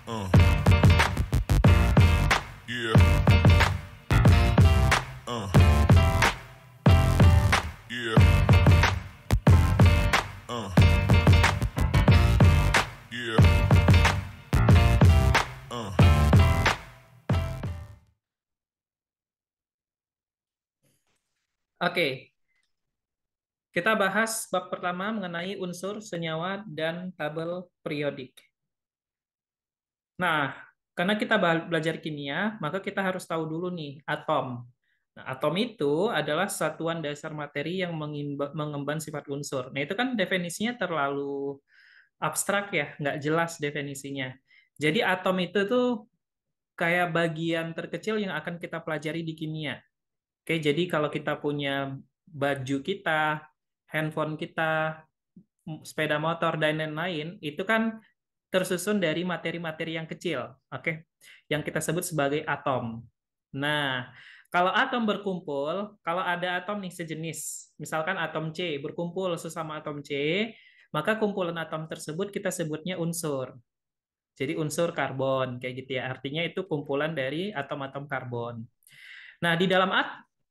Uh, yeah, yeah, yeah, uh. Oke, kita bahas bab pertama mengenai unsur, senyawa, dan tabel periodik. Nah, karena kita belajar kimia, maka kita harus tahu dulu nih atom. Nah, atom itu adalah satuan dasar materi yang mengemban sifat unsur. Nah, itu kan definisinya terlalu abstrak ya, nggak jelas definisinya. Jadi atom itu tuh kayak bagian terkecil yang akan kita pelajari di kimia. Oke, jadi kalau kita punya baju kita, handphone kita, sepeda motor, dan lain-lain, itu kan tersusun dari materi-materi yang kecil, oke, yang kita sebut sebagai atom. Nah, kalau atom berkumpul, kalau ada atom nih sejenis, misalkan atom C berkumpul sesama atom C, maka kumpulan atom tersebut kita sebutnya unsur. Jadi unsur karbon, kayak gitu ya. Artinya itu kumpulan dari atom-atom karbon. Nah, di dalam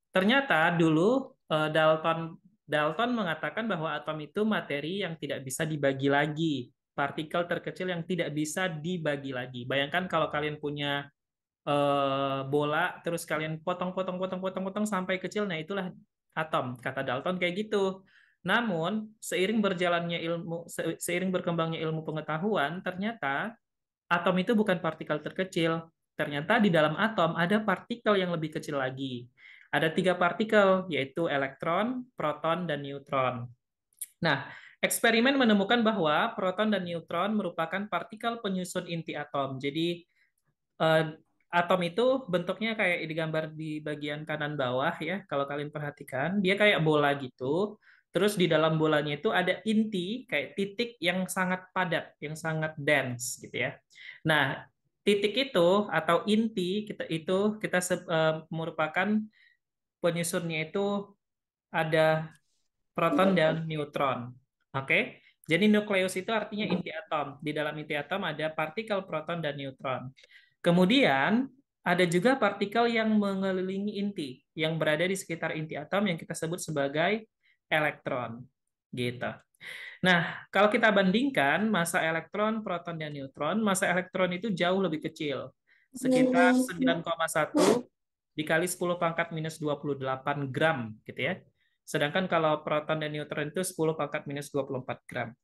ternyata dulu Dalton Dalton mengatakan bahwa atom itu materi yang tidak bisa dibagi lagi, partikel terkecil yang tidak bisa dibagi lagi. Bayangkan kalau kalian punya bola, terus kalian potong sampai kecil, nah itulah atom, kata Dalton kayak gitu. Namun, seiring berkembangnya ilmu pengetahuan, ternyata atom itu bukan partikel terkecil. Ternyata di dalam atom ada partikel yang lebih kecil lagi. Ada tiga partikel, yaitu elektron, proton, dan neutron. Nah, eksperimen menemukan bahwa proton dan neutron merupakan partikel penyusun inti atom. Jadi, eh, atom itu bentuknya kayak digambar di bagian kanan bawah ya, kalau kalian perhatikan, dia kayak bola gitu. Terus di dalam bolanya itu ada inti kayak titik yang sangat padat, yang sangat dense gitu ya. Nah, titik itu atau inti kita merupakan penyusunnya itu ada proton dan neutron. Oke? Jadi nukleus itu artinya inti atom. Di dalam inti atom ada partikel proton dan neutron. Kemudian ada juga partikel yang mengelilingi inti, yang berada di sekitar inti atom yang kita sebut sebagai elektron. Gitu. Nah, kalau kita bandingkan massa elektron, proton, dan neutron, massa elektron itu jauh lebih kecil. Sekitar 9,1 dikali 10 pangkat minus 28 gram, gitu ya. Sedangkan kalau proton dan neutron itu 10 pangkat minus 24 gram.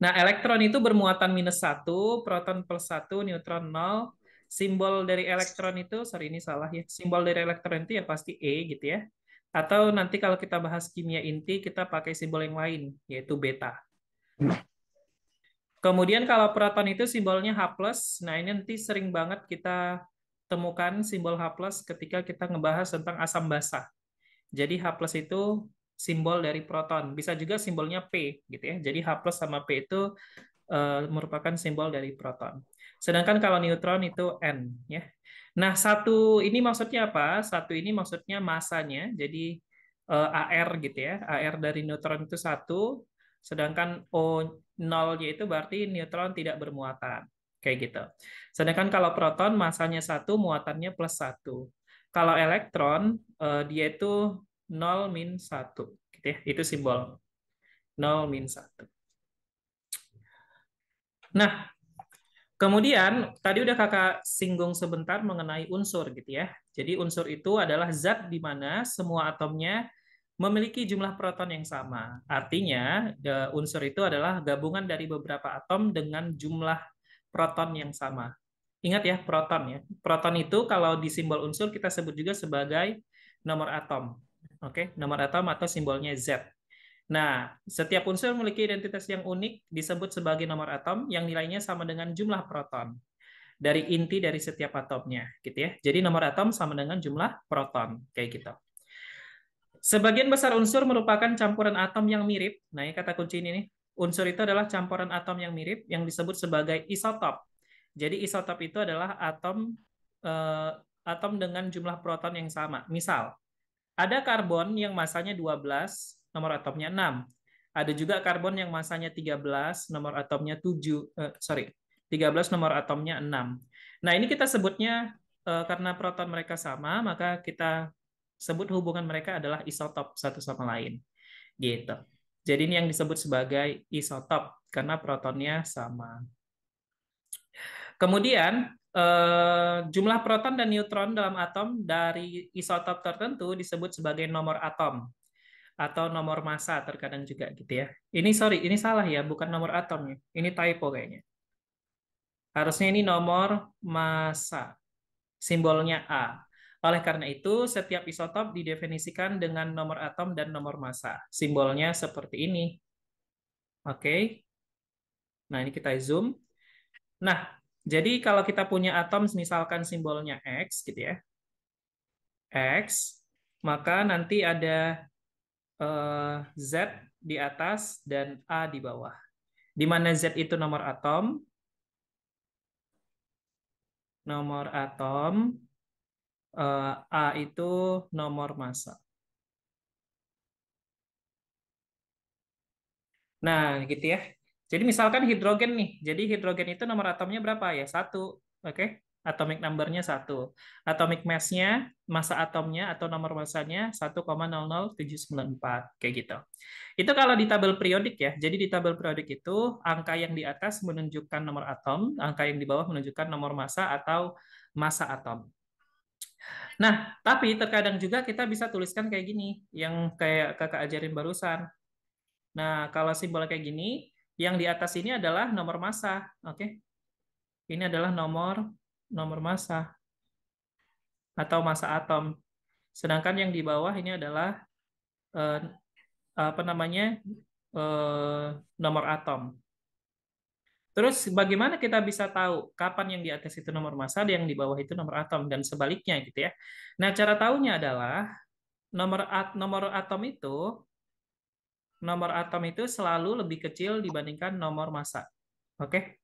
Nah, elektron itu bermuatan -1, proton +1, neutron 0. Simbol dari elektron itu, sorry ini salah ya, simbol dari elektron itu ya pasti E gitu ya. Atau nanti kalau kita bahas kimia inti, kita pakai simbol yang lain, yaitu beta. Kemudian kalau proton itu simbolnya H+, nah ini nanti sering banget kita temukan simbol H+ ketika kita ngebahas tentang asam basa. Jadi H+ itu simbol dari proton. Bisa juga simbolnya P gitu ya. Jadi H+ sama P itu merupakan simbol dari proton. Sedangkan kalau neutron itu N ya. Nah, satu ini maksudnya apa? Satu ini maksudnya masanya. Jadi AR gitu ya. AR dari neutron itu satu, sedangkan O0-nya itu berarti neutron tidak bermuatan. Kayak gitu. Sedangkan kalau proton masanya satu, muatannya +1. Kalau elektron dia itu 0-1 gitu ya. Itu simbol 0-1. Nah, kemudian tadi udah kakak singgung sebentar mengenai unsur gitu ya. Jadi unsur itu adalah zat di mana semua atomnya memiliki jumlah proton yang sama. Artinya unsur itu adalah gabungan dari beberapa atom dengan jumlah proton yang sama. Ingat ya, proton ya. Proton itu kalau di simbol unsur kita sebut juga sebagai nomor atom. Oke, nomor atom atau simbolnya Z. Nah, setiap unsur memiliki identitas yang unik disebut sebagai nomor atom yang nilainya sama dengan jumlah proton dari inti dari setiap atomnya, gitu ya. Jadi nomor atom sama dengan jumlah proton, kayak gitu. Sebagian besar unsur merupakan campuran atom yang mirip. Nah, ini kata kunci ini nih. Unsur itu adalah campuran atom yang mirip yang disebut sebagai isotop. Jadi isotop itu adalah eh, atom dengan jumlah proton yang sama. Misal, ada karbon yang masanya 12, nomor atomnya 6. Ada juga karbon yang masanya 13, nomor atomnya 7. Sorry. 13 nomor atomnya 6. Nah, ini kita sebutnya karena proton mereka sama, maka kita sebut hubungan mereka adalah isotop satu sama lain. Gitu. Jadi ini yang disebut sebagai isotop karena protonnya sama. Kemudian jumlah proton dan neutron dalam atom dari isotop tertentu disebut sebagai nomor atom atau nomor massa terkadang juga gitu ya. Ini sorry, ini salah ya, bukan nomor atomnya. Ini typo kayaknya. Harusnya ini nomor massa, simbolnya A. Oleh karena itu, setiap isotop didefinisikan dengan nomor atom dan nomor massa. Simbolnya seperti ini. Oke. Nah, ini kita zoom. Nah, jadi kalau kita punya atom misalkan simbolnya X gitu ya. X, maka nanti ada Z di atas dan A di bawah. Di mana Z itu nomor atom, A itu nomor massa. Nah, gitu ya. Jadi misalkan hidrogen nih. Jadi hidrogen itu nomor atomnya berapa ya? 1. Oke. Atomic number-nya 1. Atomic mass-nya, massa atomnya atau nomor massanya 1,00794. Kayak gitu. Itu kalau di tabel periodik ya. Jadi di tabel periodik itu angka yang di atas menunjukkan nomor atom, angka yang di bawah menunjukkan nomor massa atau massa atom. Nah, tapi terkadang juga kita bisa tuliskan kayak gini, yang kayak kakak ajarin barusan. Nah, kalau simbol kayak gini, yang di atas ini adalah nomor massa, oke? Ini adalah nomor nomor massa atau massa atom. Sedangkan yang di bawah ini adalah eh, apa namanya eh, nomor atom. Terus bagaimana kita bisa tahu kapan yang di atas itu nomor massa, dan yang di bawah itu nomor atom dan sebaliknya gitu ya. Nah, cara tahunya adalah nomor atom itu selalu lebih kecil dibandingkan nomor massa. Oke?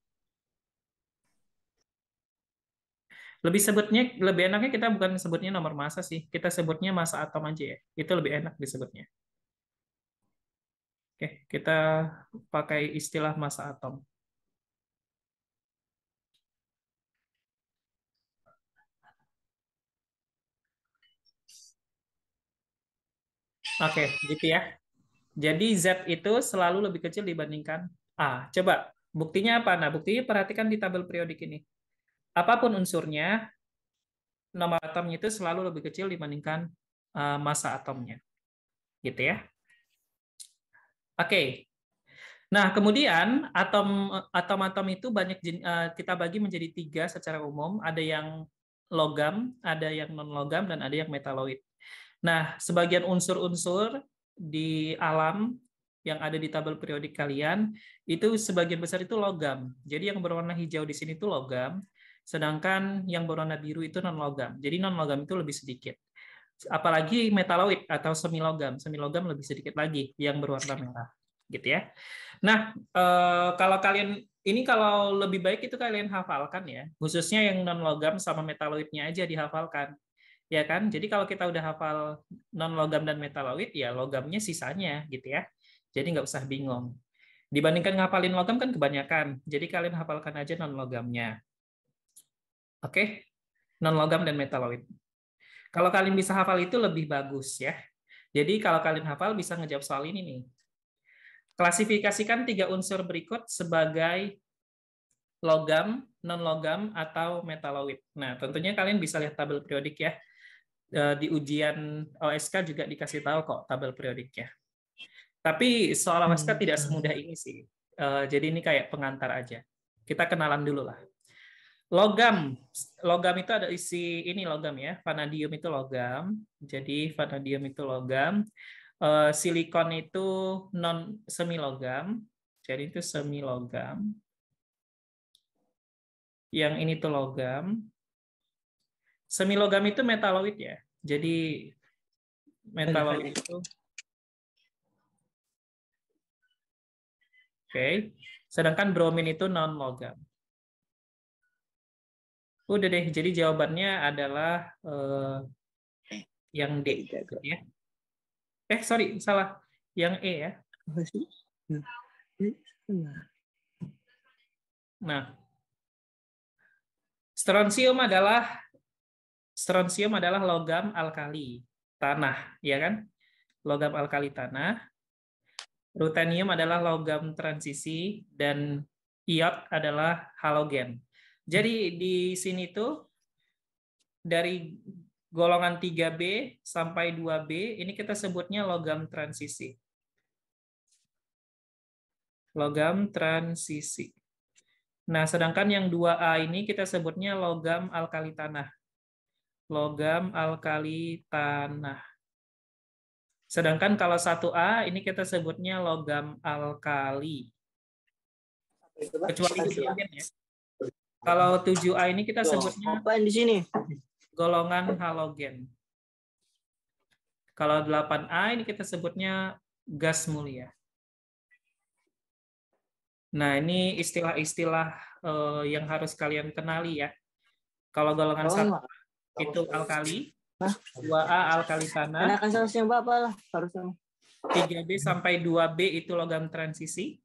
Lebih enaknya kita bukan sebutnya nomor massa sih. Kita sebutnya massa atom aja ya. Itu lebih enak disebutnya. Oke, kita pakai istilah massa atom. Oke, gitu ya. Jadi Z itu selalu lebih kecil dibandingkan A. Coba buktinya apa? Nah, buktinya perhatikan di tabel periodik ini. Apapun unsurnya, nomor atomnya itu selalu lebih kecil dibandingkan massa atomnya. Gitu ya. Oke. Nah, kemudian atom-atom itu kita bagi menjadi 3 secara umum. Ada yang logam, ada yang non-logam, dan ada yang metaloid. Nah, sebagian unsur-unsur di alam yang ada di tabel periodik kalian, itu sebagian besar itu logam. Jadi yang berwarna hijau di sini itu logam, sedangkan yang berwarna biru itu non-logam. Jadi non-logam itu lebih sedikit. Apalagi metaloid atau semilogam. Semilogam lebih sedikit lagi yang berwarna merah. Gitu ya. Nah, kalau kalian kalau lebih baik itu kalian hafalkan ya, khususnya yang non logam sama metaloidnya aja dihafalkan, ya kan? Jadi kalau kita udah hafal non logam dan metaloid, ya logamnya sisanya gitu ya. Jadi nggak usah bingung. Dibandingkan ngapalin logam kan kebanyakan, jadi kalian hafalkan aja non logamnya. Oke, non logam dan metaloid. Kalau kalian bisa hafal itu lebih bagus ya. Jadi kalau kalian hafal bisa ngejawab soal ini nih. Klasifikasikan 3 unsur berikut sebagai logam, non-logam, atau metaloid. Nah, tentunya kalian bisa lihat tabel periodik ya. Di ujian OSK juga dikasih tahu kok tabel periodiknya. Tapi soal OSK tidak semudah ini sih. Jadi ini kayak pengantar aja. Kita kenalan dulu lah. Logam. Logam itu ada isi ini logam ya. Vanadium itu logam. Jadi vanadium itu logam. Silikon itu non semi logam. Jadi itu semi logam. Yang ini tuh logam. Semi logam itu metaloid ya. Jadi metaloid itu oke. Sedangkan bromin itu non logam. Udah deh. Jadi jawabannya adalah yang D ya. Sorry, salah. Yang E ya. Nah, Strontium adalah logam alkali tanah, ya kan? Logam alkali tanah. Ruthenium adalah logam transisi dan iot adalah halogen. Jadi di sini tuh dari golongan 3B sampai 2B ini kita sebutnya logam transisi. Logam transisi. Nah, sedangkan yang 2A ini kita sebutnya logam alkali tanah. Logam alkali tanah. Sedangkan kalau 1A ini kita sebutnya logam alkali. Kecuali halogen ya. Kalau 7A ini kita sebutnya Apaan di sini? golongan halogen. Kalau 8A ini kita sebutnya gas mulia. Nah, ini istilah-istilah yang harus kalian kenali ya. Kalau golongan 1 itu alkali, 2A alkali tanah, Enakan sausnya Bapak lah harusnya. 3B sampai 2B itu logam transisi,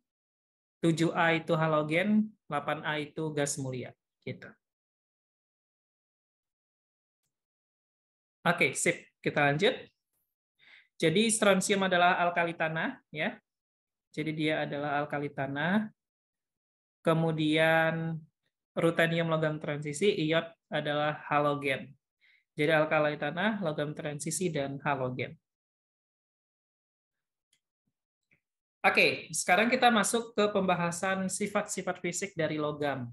7A itu halogen, 8A itu gas mulia. Gitu. Oke, sip. Kita lanjut. Jadi strontium adalah alkali tanah, ya. Jadi dia adalah alkali tanah. Kemudian ruthenium logam transisi, iot adalah halogen. Jadi alkali tanah, logam transisi, dan halogen. Oke, sekarang kita masuk ke pembahasan sifat-sifat fisik dari logam.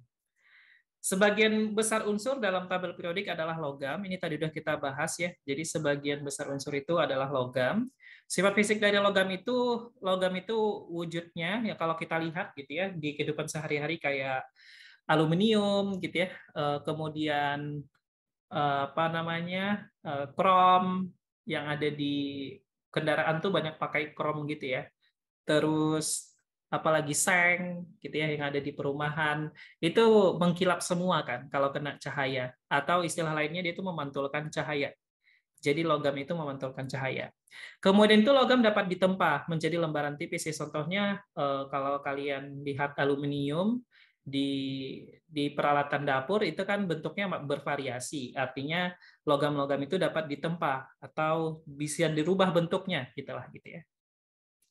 Sebagian besar unsur dalam tabel periodik adalah logam. Ini tadi sudah kita bahas ya. Jadi sebagian besar unsur itu adalah logam. Sifat fisik dari logam itu wujudnya ya kalau kita lihat gitu ya di kehidupan sehari-hari kayak aluminium gitu ya. Kemudian krom yang ada di kendaraan tuh banyak pakai krom gitu ya. Terus apalagi seng gitu ya yang ada di perumahan itu mengkilap semua kan kalau kena cahaya, atau istilah lainnya dia itu memantulkan cahaya. Jadi logam itu memantulkan cahaya. Kemudian itu logam dapat ditempa menjadi lembaran tipis ya. Contohnya kalau kalian lihat aluminium di peralatan dapur itu kan bentuknya bervariasi. Artinya logam-logam itu dapat ditempa atau bisa dirubah bentuknya gitulah gitu ya.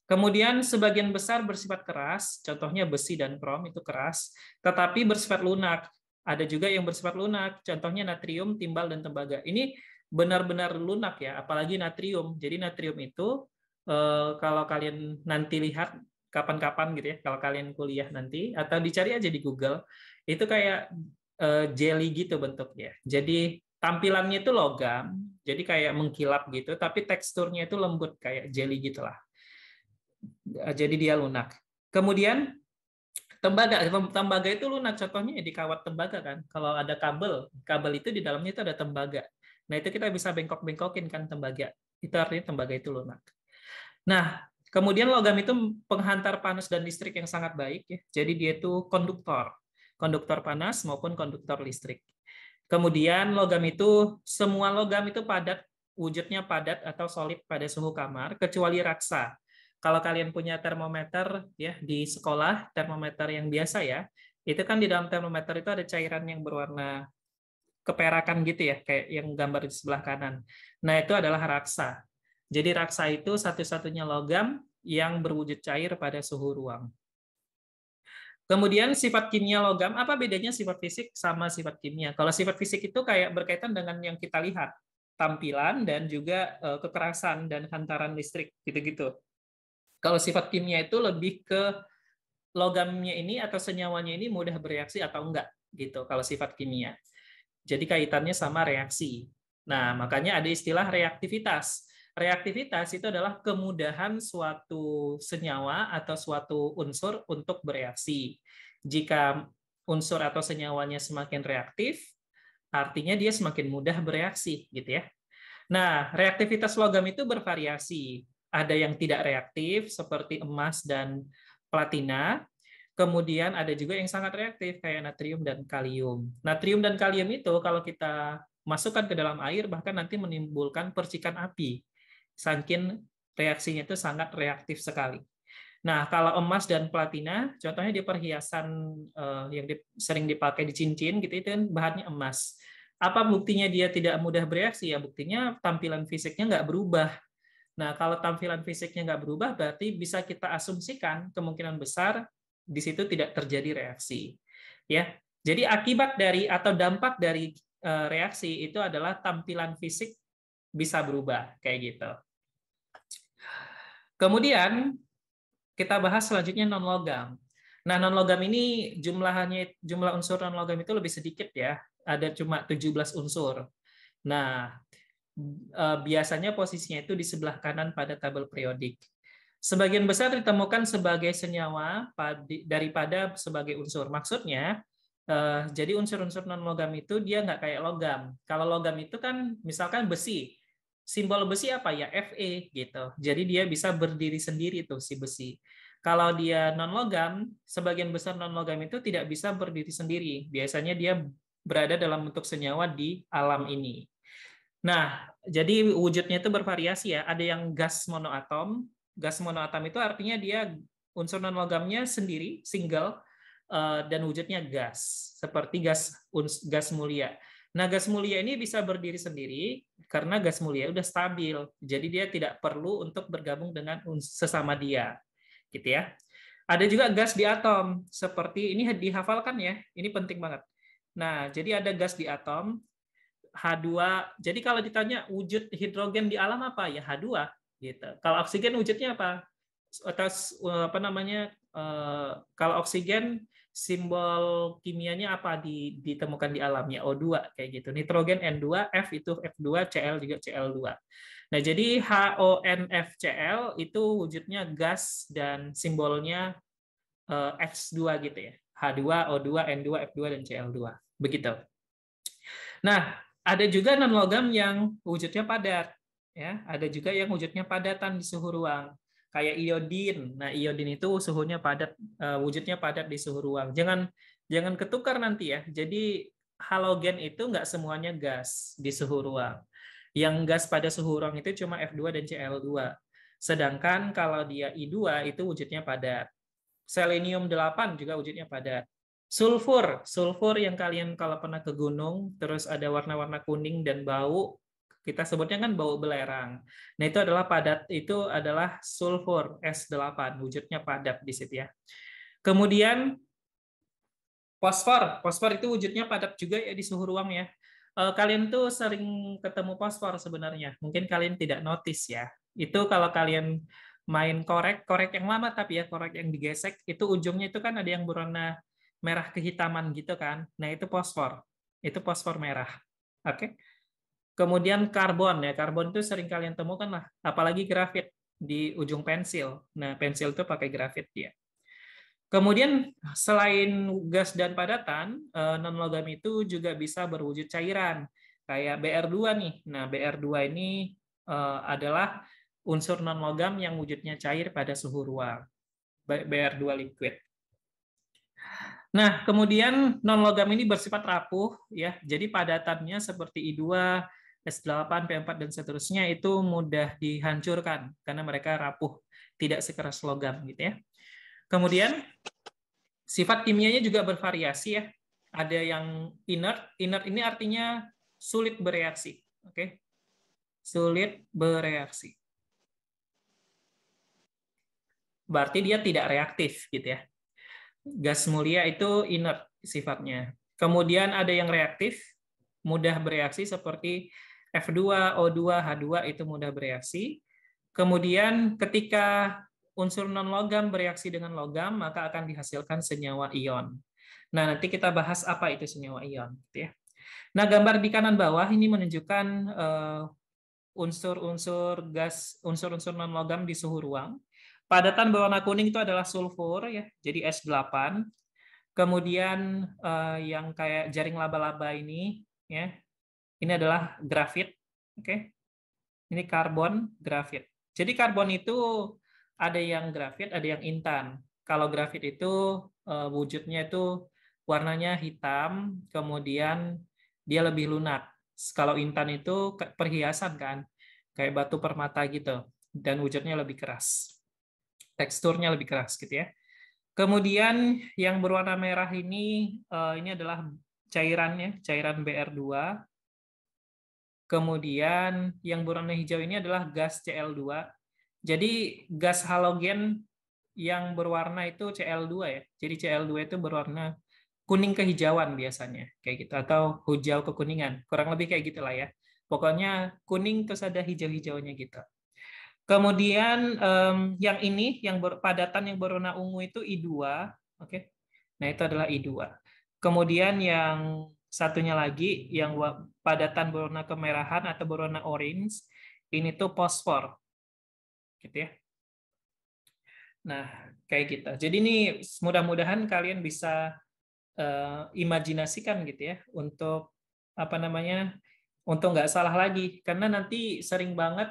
Kemudian sebagian besar bersifat keras, contohnya besi dan krom itu keras, tetapi bersifat lunak. Ada juga yang bersifat lunak, contohnya natrium, timbal, dan tembaga. Ini benar-benar lunak ya, apalagi natrium. Jadi natrium itu kalau kalian nanti lihat kapan-kapan gitu ya, kalau kalian kuliah nanti, atau dicari aja di Google, itu kayak jelly gitu bentuknya. Jadi tampilannya itu logam, jadi kayak mengkilap gitu, tapi teksturnya itu lembut kayak jelly gitulah. Jadi dia lunak. Kemudian tembaga itu lunak. Contohnya di kawat tembaga kan. Kalau ada kabel itu di dalamnya itu ada tembaga. Nah itu kita bisa bengkok-bengkokin kan tembaga. Itu artinya tembaga itu lunak. Nah kemudian logam itu penghantar panas dan listrik yang sangat baik ya. Jadi dia itu konduktor panas maupun konduktor listrik. Kemudian semua logam itu wujudnya padat atau solid pada suhu kamar kecuali raksa. Kalau kalian punya termometer ya di sekolah, termometer yang biasa ya, itu kan di dalam termometer itu ada cairan yang berwarna keperakan gitu ya, kayak yang gambar di sebelah kanan. Nah, itu adalah raksa. Jadi raksa itu satu-satunya logam yang berwujud cair pada suhu ruang. Kemudian sifat kimia logam, apa bedanya sifat fisik sama sifat kimia? Kalau sifat fisik itu kayak berkaitan dengan yang kita lihat, tampilan dan juga kekerasan dan hantaran listrik gitu-gitu. Kalau sifat kimia itu lebih ke logamnya ini atau senyawanya ini mudah bereaksi atau enggak gitu kalau sifat kimia. Jadi kaitannya sama reaksi. Nah, makanya ada istilah reaktivitas. Reaktivitas itu adalah kemudahan suatu senyawa atau suatu unsur untuk bereaksi. Jika unsur atau senyawanya semakin reaktif, artinya dia semakin mudah bereaksi gitu ya. Nah, reaktivitas logam itu bervariasi. Ada yang tidak reaktif seperti emas dan platina. Kemudian ada juga yang sangat reaktif kayak natrium dan kalium. Natrium dan kalium itu kalau kita masukkan ke dalam air bahkan nanti menimbulkan percikan api. Saking reaksinya itu sangat reaktif sekali. Nah, kalau emas dan platina, contohnya di perhiasan yang sering dipakai di cincin, gitu, itu kan bahannya emas. Apa buktinya dia tidak mudah bereaksi? Ya, buktinya tampilan fisiknya nggak berubah. Nah, kalau tampilan fisiknya nggak berubah, berarti bisa kita asumsikan kemungkinan besar di situ tidak terjadi reaksi. Ya, jadi akibat dari atau dampak dari reaksi itu adalah tampilan fisik bisa berubah, kayak gitu. Kemudian kita bahas selanjutnya non-logam. Nah, non-logam ini jumlah unsur non-logam itu lebih sedikit ya. Ada cuma 17 unsur. Nah, biasanya posisinya itu di sebelah kanan pada tabel periodik. Sebagian besar ditemukan sebagai senyawa daripada sebagai unsur. Maksudnya, jadi unsur-unsur non-logam itu dia nggak kayak logam. Kalau logam itu kan misalkan besi. Simbol besi apa ya? Fe gitu. Jadi dia bisa berdiri sendiri tuh si besi. Kalau dia non-logam, sebagian besar non-logam itu tidak bisa berdiri sendiri. Biasanya dia berada dalam bentuk senyawa di alam ini. Nah, jadi wujudnya itu bervariasi ya. Ada yang gas monoatom. Gas monoatom itu artinya dia unsur non-logamnya sendiri, single, dan wujudnya gas, seperti gas mulia. Nah, gas mulia ini bisa berdiri sendiri karena gas mulia udah stabil. Jadi dia tidak perlu untuk bergabung dengan sesama dia. Gitu ya. Ada juga gas di atom, seperti ini dihafalkan ya. Ini penting banget. Nah, jadi ada gas di atom, H2. Jadi kalau ditanya wujud hidrogen di alam apa ya H2 gitu. Kalau oksigen wujudnya apa? Atas apa namanya? Kalau oksigen simbol kimianya apa ditemukan di alamnya O2 kayak gitu. Nitrogen N2, F itu F2, Cl juga Cl2. Nah, jadi HONFCl itu wujudnya gas dan simbolnya X2 gitu ya. H2, O2, N2, F2 dan Cl2. Begitu. Nah, ada juga non-logam yang wujudnya padat. Ya, ada juga yang wujudnya padatan di suhu ruang. Kayak iodin. Nah, iodin itu suhunya padat, wujudnya padat di suhu ruang. Jangan ketukar nanti ya. Jadi halogen itu nggak semuanya gas di suhu ruang. Yang gas pada suhu ruang itu cuma F2 dan Cl2. Sedangkan kalau dia I2 itu wujudnya padat. Selenium 8 juga wujudnya padat. Sulfur yang kalian kalau pernah ke gunung, terus ada warna-warna kuning dan bau, kita sebutnya kan bau belerang. Nah, itu adalah sulfur S8, wujudnya padat di situ ya. Kemudian fosfor itu wujudnya padat juga ya di suhu ruang ya. Kalian tuh sering ketemu fosfor sebenarnya, mungkin kalian tidak notice ya. Itu kalau kalian main korek yang lama tapi ya korek yang digesek, itu ujungnya itu kan ada yang berwarna merah kehitaman gitu kan. Nah, itu fosfor merah. Oke. Kemudian karbon ya, karbon itu sering kalian temukan lah, apalagi grafit di ujung pensil. Nah, pensil itu pakai grafit dia. Kemudian selain gas dan padatan, non-logam itu juga bisa berwujud cairan, kayak Br2 nih. Nah, Br2 ini adalah unsur non-logam yang wujudnya cair pada suhu ruang. Br2 liquid. Nah, kemudian non-logam ini bersifat rapuh, ya. Jadi padatannya seperti I2, S8, P4, dan seterusnya itu mudah dihancurkan karena mereka rapuh, tidak sekeras logam, gitu ya. Kemudian sifat kimianya juga bervariasi ya. Ada yang inert ini artinya sulit bereaksi, oke? Sulit bereaksi. Berarti dia tidak reaktif, gitu ya. Gas mulia itu inert sifatnya. Kemudian ada yang reaktif, mudah bereaksi seperti F2, O2, H2 itu mudah bereaksi. Kemudian ketika unsur non-logam bereaksi dengan logam, maka akan dihasilkan senyawa ion. Nah, nanti kita bahas apa itu senyawa ion. Gitu ya. Nah, gambar di kanan bawah ini menunjukkan unsur-unsur gas, unsur-unsur non-logam di suhu ruang. Padatan berwarna kuning itu adalah sulfur, ya, jadi S8. Kemudian yang kayak jaring laba-laba ini, ya, ini adalah grafit. Oke, ini karbon, grafit. Jadi karbon itu ada yang grafit, ada yang intan. Kalau grafit itu wujudnya itu warnanya hitam, kemudian dia lebih lunak. Kalau intan itu perhiasan kan, kayak batu permata gitu, dan wujudnya lebih keras. teksturnya lebih keras gitu ya. Kemudian yang berwarna merah ini adalah cairannya, cairan Br2. Kemudian yang berwarna hijau ini adalah gas Cl2. Jadi gas halogen yang berwarna itu Cl2 ya. Jadi Cl2 itu berwarna kuning kehijauan biasanya kayak gitu, atau hijau kekuningan. Kurang lebih kayak gitulah ya. Pokoknya kuning terus ada hijau-hijaunya gitu. Kemudian yang ini yang padatan yang berwarna ungu itu I2, oke. Nah, itu adalah I2. Kemudian yang satunya lagi yang padatan berwarna kemerahan atau berwarna orange, ini tuh fosfor. Gitu ya. Nah, kayak gitu. Jadi ini mudah-mudahan kalian bisa imajinasikan gitu ya untuk apa namanya? Untuk nggak salah lagi, karena nanti sering banget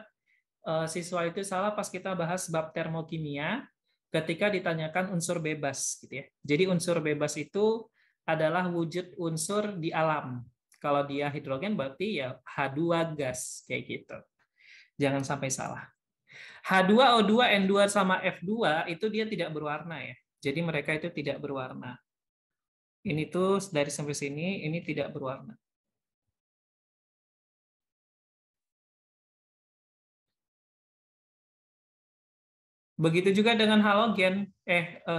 siswa itu salah pas kita bahas bab termokimia ketika ditanyakan unsur bebas gitu ya. Jadi unsur bebas itu adalah wujud unsur di alam. Kalau dia hidrogen berarti ya H2 gas kayak gitu. Jangan sampai salah. H2O2 N2 sama F2 itu dia tidak berwarna ya. Jadi mereka itu tidak berwarna. Ini tuh dari sampai sini ini tidak berwarna. Begitu juga dengan halogen,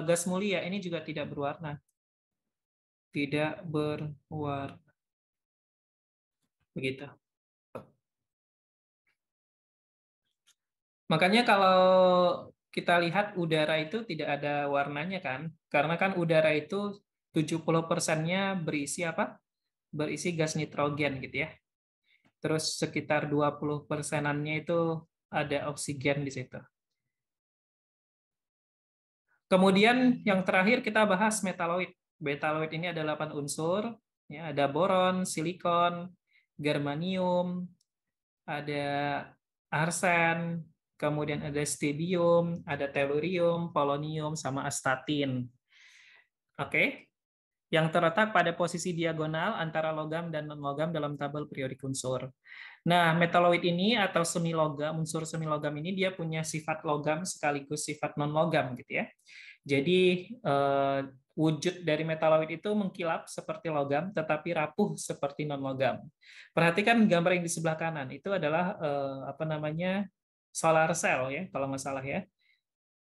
gas mulia ini juga tidak berwarna. Tidak berwarna. Begitu. Makanya kalau kita lihat udara itu tidak ada warnanya kan? Karena kan udara itu 70%-nya berisi apa? Berisi gas nitrogen gitu ya. Terus sekitar 20%-annya itu ada oksigen di situ. Kemudian yang terakhir kita bahas metaloid. Metaloid ini ada 8 unsur, ya, ada boron, silikon, germanium, ada arsen, kemudian ada strontium, ada tellurium, polonium, sama astatin. Oke, yang terletak pada posisi diagonal antara logam dan non-logam dalam tabel periodik unsur. Nah, metaloid ini atau semi logam, unsur semi logam ini dia punya sifat logam sekaligus sifat non-logam gitu ya. Jadi wujud dari metaloid itu mengkilap seperti logam, tetapi rapuh seperti non-logam. Perhatikan gambar yang di sebelah kanan, itu adalah apa namanya solar cell ya, kalau nggak salah ya.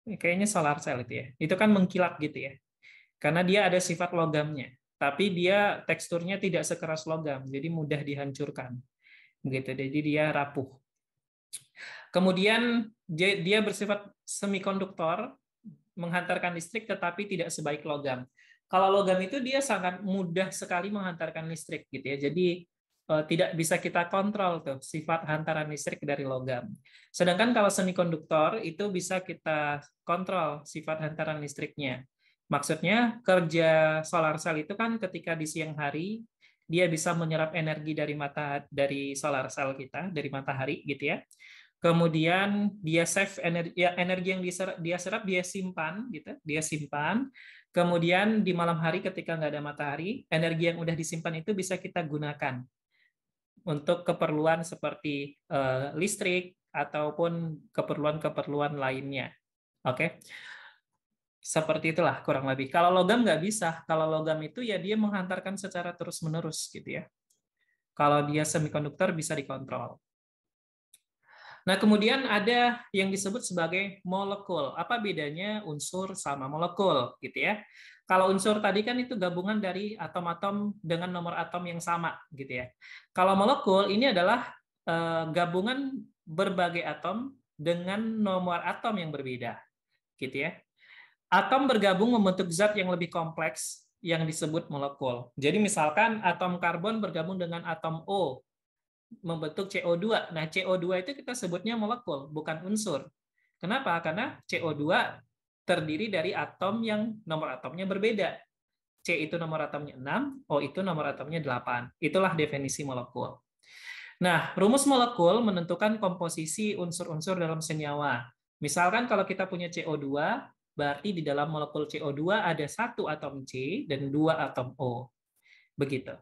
Kayaknya solar cell itu ya. Itu kan mengkilap gitu ya, karena dia ada sifat logamnya. Tapi dia teksturnya tidak sekeras logam, jadi mudah dihancurkan. Begitu, jadi dia rapuh. Kemudian dia bersifat semikonduktor, menghantarkan listrik tetapi tidak sebaik logam. Kalau logam itu dia sangat mudah sekali menghantarkan listrik gitu ya. Jadi tidak bisa kita kontrol tuh sifat hantaran listrik dari logam. Sedangkan kalau semikonduktor itu bisa kita kontrol sifat hantaran listriknya. Maksudnya kerja solar cell itu kan ketika di siang hari dia bisa menyerap energi dari solar cell kita, dari matahari gitu ya. Kemudian dia save energi yang dia serap dia simpan gitu, dia simpan. Kemudian di malam hari ketika nggak ada matahari, energi yang udah disimpan itu bisa kita gunakan untuk keperluan seperti listrik ataupun keperluan-keperluan lainnya. Oke. Seperti itulah kurang lebih. Kalau logam nggak bisa. Kalau logam itu ya dia menghantarkan secara terus-menerus gitu ya. Kalau dia semikonduktor bisa dikontrol. Nah, kemudian ada yang disebut sebagai molekul. Apa bedanya unsur sama molekul gitu ya? Kalau unsur tadi kan itu gabungan dari atom-atom dengan nomor atom yang sama gitu ya. Kalau molekul ini adalah gabungan berbagai atom dengan nomor atom yang berbeda gitu ya. Atom bergabung membentuk zat yang lebih kompleks yang disebut molekul. Jadi misalkan atom karbon bergabung dengan atom O membentuk CO2. Nah, CO2 itu kita sebutnya molekul, bukan unsur. Kenapa? Karena CO2 terdiri dari atom yang nomor atomnya berbeda. C itu nomor atomnya 6, O itu nomor atomnya 8. Itulah definisi molekul. Nah, rumus molekul menentukan komposisi unsur-unsur dalam senyawa. Misalkan kalau kita punya CO2, berarti di dalam molekul CO2 ada 1 atom C dan 2 atom O. Begitu.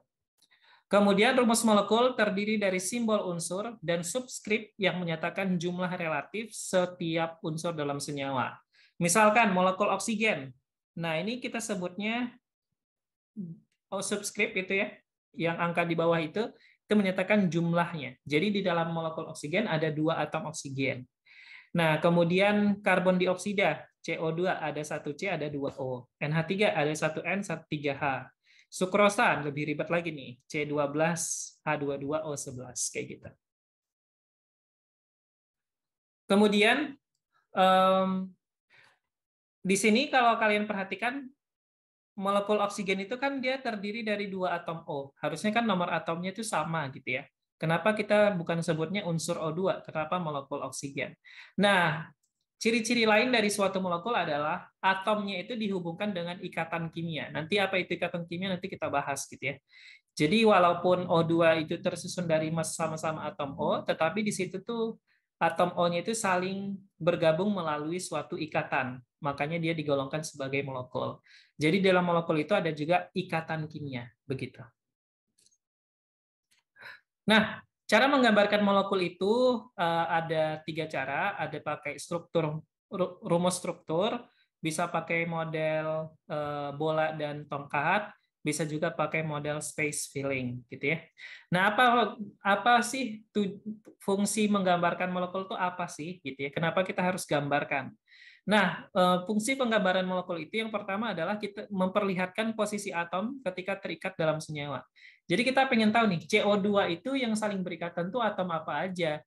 Kemudian rumus molekul terdiri dari simbol unsur dan subskrip yang menyatakan jumlah relatif setiap unsur dalam senyawa. Misalkan molekul oksigen. Nah, ini kita sebutnya subscript itu ya, yang angka di bawah itu menyatakan jumlahnya. Jadi di dalam molekul oksigen ada 2 atom oksigen. Nah, kemudian karbon dioksida, CO2 ada 1C, ada 2O. NH3 ada 1N, 3H. Sukrosa lebih ribet lagi nih, C12H22O11 kayak gitu. Kemudian di sini kalau kalian perhatikan molekul oksigen itu kan dia terdiri dari 2 atom O. Harusnya kan nomor atomnya itu sama gitu ya. Kenapa kita bukan sebutnya unsur O2? Kenapa molekul oksigen? Nah, ciri-ciri lain dari suatu molekul adalah atomnya itu dihubungkan dengan ikatan kimia. Nanti apa itu ikatan kimia nanti kita bahas gitu ya. Jadi walaupun O2 itu tersusun dari sama-sama atom O, tetapi di situ tuh atom O-nya itu saling bergabung melalui suatu ikatan. Makanya dia digolongkan sebagai molekul. Jadi dalam molekul itu ada juga ikatan kimia, begitu. Nah, cara menggambarkan molekul itu ada 3 cara. Ada pakai rumus struktur, bisa pakai model bola dan tongkat, bisa juga pakai model space filling, gitu ya. Nah, apa sih fungsi menggambarkan molekul itu apa sih, gitu ya? Kenapa kita harus gambarkan? Nah, fungsi penggambaran molekul itu yang pertama adalah kita memperlihatkan posisi atom ketika terikat dalam senyawa. Jadi kita pengen tahu nih, CO2 itu yang saling berikatan tuh atom apa aja?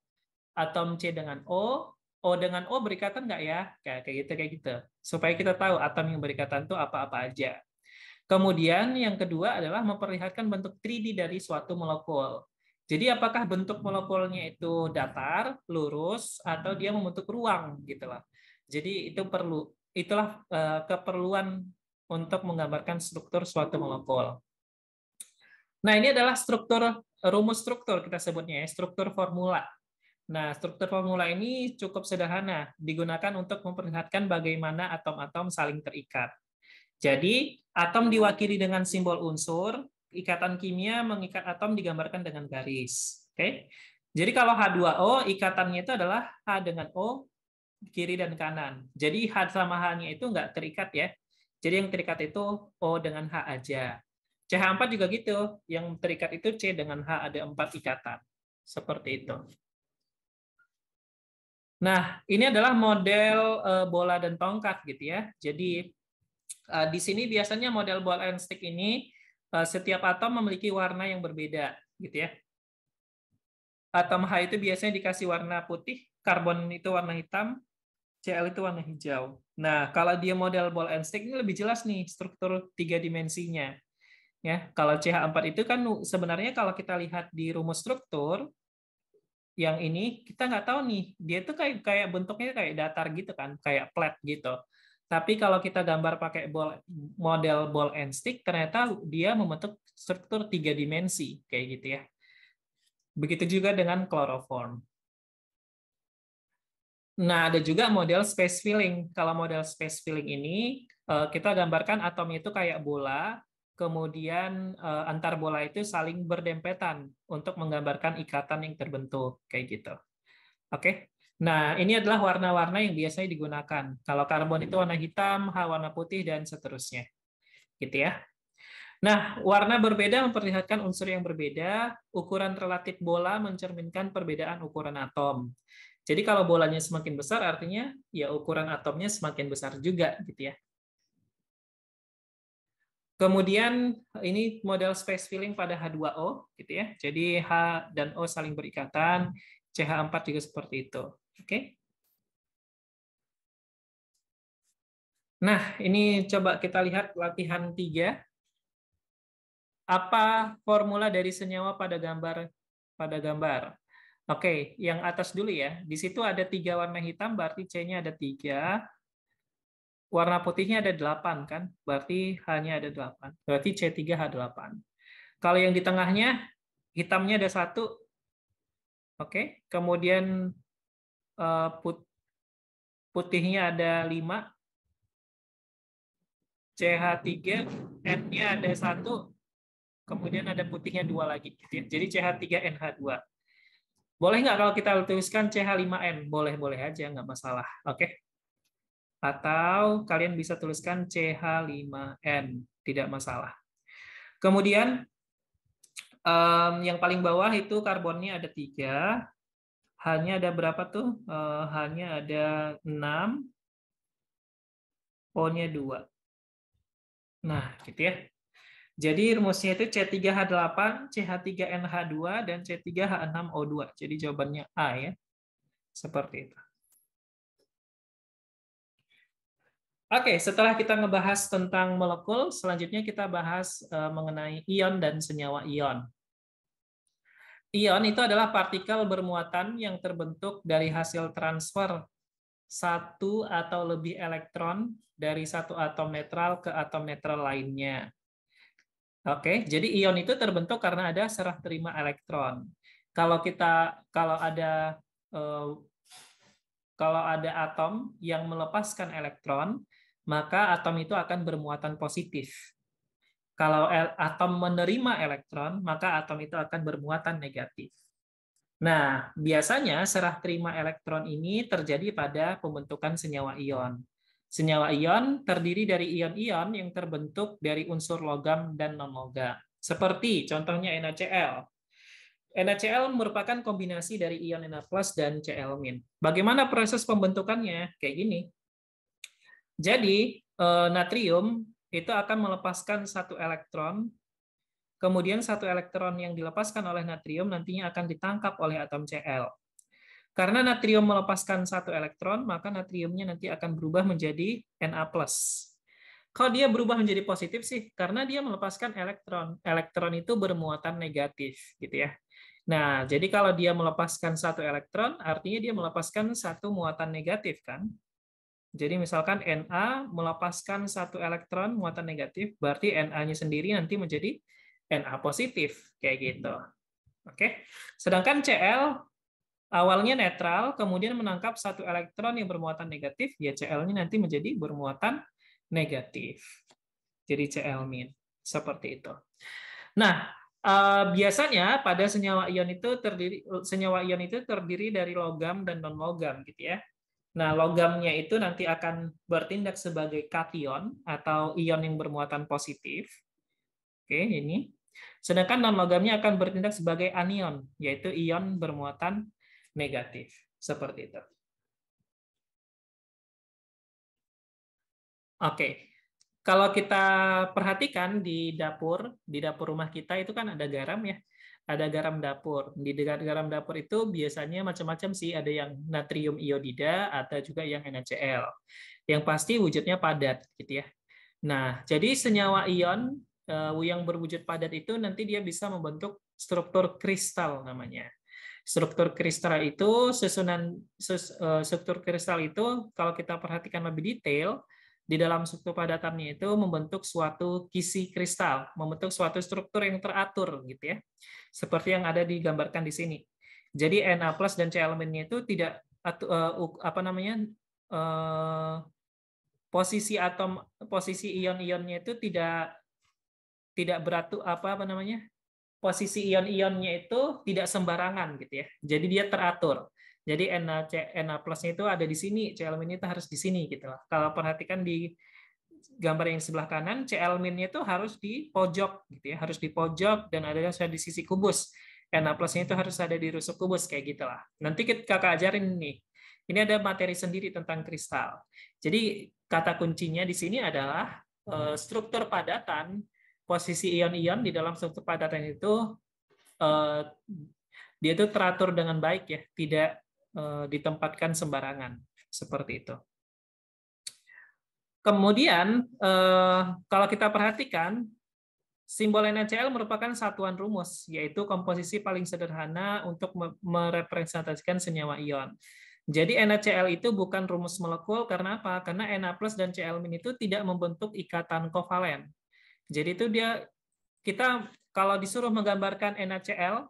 Atom C dengan O dengan O berikatan nggak ya? Kayak gitu. Supaya kita tahu atom yang berikatan tuh apa-apa aja. Kemudian yang kedua adalah memperlihatkan bentuk 3D dari suatu molekul. Jadi apakah bentuk molekulnya itu datar, lurus, atau dia membentuk ruang gitu lah. Jadi itulah keperluan untuk menggambarkan struktur suatu molekul. Nah, ini adalah rumus struktur kita sebutnya ya, struktur formula. Nah, struktur formula ini cukup sederhana, digunakan untuk memperlihatkan bagaimana atom-atom saling terikat. Jadi, atom diwakili dengan simbol unsur, ikatan kimia mengikat atom digambarkan dengan garis. Oke? Jadi kalau H2O, ikatannya itu adalah H dengan O, kiri dan kanan. Jadi H sama H-nya itu nggak terikat ya. Jadi yang terikat itu O dengan H aja. CH4 juga gitu, yang terikat itu C dengan H, ada 4 ikatan. Seperti itu. Nah, ini adalah model bola dan tongkat gitu ya. Jadi di sini biasanya model ball and stick ini setiap atom memiliki warna yang berbeda gitu ya. Atom H itu biasanya dikasih warna putih, karbon itu warna hitam, Cl itu warna hijau. Nah, kalau dia model ball and stick ini lebih jelas nih struktur 3 dimensinya. Ya, kalau CH4 itu kan sebenarnya kalau kita lihat di rumus struktur yang ini kita nggak tahu nih, dia tuh kayak bentuknya kayak datar gitu kan, kayak flat gitu. Tapi kalau kita gambar pakai model ball and stick, ternyata dia membentuk struktur 3 dimensi kayak gitu ya. Begitu juga dengan chloroform. Nah, ada juga model space filling. Kalau model space filling ini kita gambarkan atomnya itu kayak bola, kemudian antar bola itu saling berdempetan untuk menggambarkan ikatan yang terbentuk kayak gitu. Oke. Nah, ini adalah warna-warna yang biasanya digunakan. Kalau karbon itu warna hitam, H warna putih dan seterusnya. Gitu ya. Nah, warna berbeda memperlihatkan unsur yang berbeda, ukuran relatif bola mencerminkan perbedaan ukuran atom. Jadi kalau bolanya semakin besar artinya ya ukuran atomnya semakin besar juga gitu ya. Kemudian ini model space filling pada H2O gitu ya. Jadi H dan O saling berikatan, CH4 juga seperti itu. Oke. Nah, ini coba kita lihat latihan 3. Apa formula dari senyawa pada gambar? Oke, yang atas dulu ya. Di situ ada 3 warna hitam, berarti C-nya ada 3. Warna putihnya ada 8, kan? Berarti H-nya ada 8. Berarti C3H8. Kalau yang di tengahnya, hitamnya ada 1. Oke, kemudian putihnya ada 5. CH3, N-nya ada 1. Kemudian ada putihnya 2 lagi. Jadi CH3NH2. Boleh nggak kalau kita tuliskan CH5N? Boleh-boleh aja, nggak masalah. Oke. Atau kalian bisa tuliskan CH5N, tidak masalah. Kemudian yang paling bawah itu karbonnya ada 3. Hanya ada berapa tuh? Hanya ada 6. O-nya 2. Nah, gitu ya. Jadi rumusnya itu C3H8, CH3NH2, dan C3H6O2. Jadi jawabannya A ya. Seperti itu. Oke, setelah kita ngebahas tentang molekul, selanjutnya kita bahas mengenai ion dan senyawa ion. Ion itu adalah partikel bermuatan yang terbentuk dari hasil transfer satu atau lebih elektron dari satu atom netral ke atom netral lainnya. Oke, jadi ion itu terbentuk karena ada serah terima elektron. Kalau ada atom yang melepaskan elektron, maka atom itu akan bermuatan positif. Kalau atom menerima elektron, maka atom itu akan bermuatan negatif. Nah, biasanya serah terima elektron ini terjadi pada pembentukan senyawa ion. Senyawa ion terdiri dari ion-ion yang terbentuk dari unsur logam dan non-logam. Seperti contohnya NaCl. NaCl merupakan kombinasi dari ion Na+ dan Cl-. Bagaimana proses pembentukannya? Kayak gini. Jadi, natrium itu akan melepaskan satu elektron, kemudian satu elektron yang dilepaskan oleh natrium nantinya akan ditangkap oleh atom Cl. Karena natrium melepaskan satu elektron, maka natriumnya nanti akan berubah menjadi Na+. Kalau dia berubah menjadi positif sih, karena dia melepaskan elektron. Elektron itu bermuatan negatif, gitu ya. Nah, jadi kalau dia melepaskan satu elektron, artinya dia melepaskan satu muatan negatif, kan? Jadi misalkan Na melepaskan satu elektron muatan negatif, berarti Na-nya sendiri nanti menjadi Na positif, kayak gitu. Oke. Sedangkan Cl awalnya netral, kemudian menangkap satu elektron yang bermuatan negatif, ya Cl-nya nanti menjadi bermuatan negatif. Jadi Cl-. Seperti itu. Nah, biasanya pada senyawa ion itu terdiri dari logam dan non-logam, gitu ya. Nah, logamnya itu nanti akan bertindak sebagai kation atau ion yang bermuatan positif. Oke, ini. Sedangkan non-logamnya akan bertindak sebagai anion, yaitu ion bermuatan negatif. Seperti itu. Oke. Kalau kita perhatikan di dapur rumah kita itu kan ada garam ya. Ada garam dapur. Di garam dapur itu biasanya macam-macam sih. Ada yang natrium iodida, ada juga yang NaCl. Yang pasti wujudnya padat, gitu ya. Nah, jadi senyawa ion yang berwujud padat itu nanti dia bisa membentuk struktur kristal namanya. Struktur kristal itu struktur kristal itu kalau kita perhatikan lebih detail, di dalam struktur padatannya itu membentuk suatu kisi kristal, membentuk suatu struktur yang teratur, gitu ya. Seperti yang ada digambarkan di sini. Jadi Na+ dan Cl-nya itu tidak posisi ion-ionnya itu tidak beratur posisi ion-ionnya itu tidak sembarangan, gitu ya. Jadi dia teratur. Jadi Na+-nya itu ada di sini, Cl-nya itu harus di sini, gitu lah. Kalau perhatikan di gambar yang sebelah kanan, Cl-nya itu harus di pojok, gitu ya, harus di pojok dan ada di sisi kubus. Na+-nya itu harus ada di rusuk kubus, kayak gitulah. Nanti kakak ajarin nih. Ini ada materi sendiri tentang kristal. Jadi kata kuncinya di sini adalah struktur padatan, posisi ion-ion di dalam struktur padatan itu dia itu teratur dengan baik ya, tidak ditempatkan sembarangan seperti itu. Kemudian kalau kita perhatikan simbol NaCl merupakan satuan rumus, yaitu komposisi paling sederhana untuk merepresentasikan senyawa ion. Jadi NaCl itu bukan rumus molekul karena apa? Karena Na+ dan Cl- itu tidak membentuk ikatan kovalen. Jadi itu kita kalau disuruh menggambarkan NaCl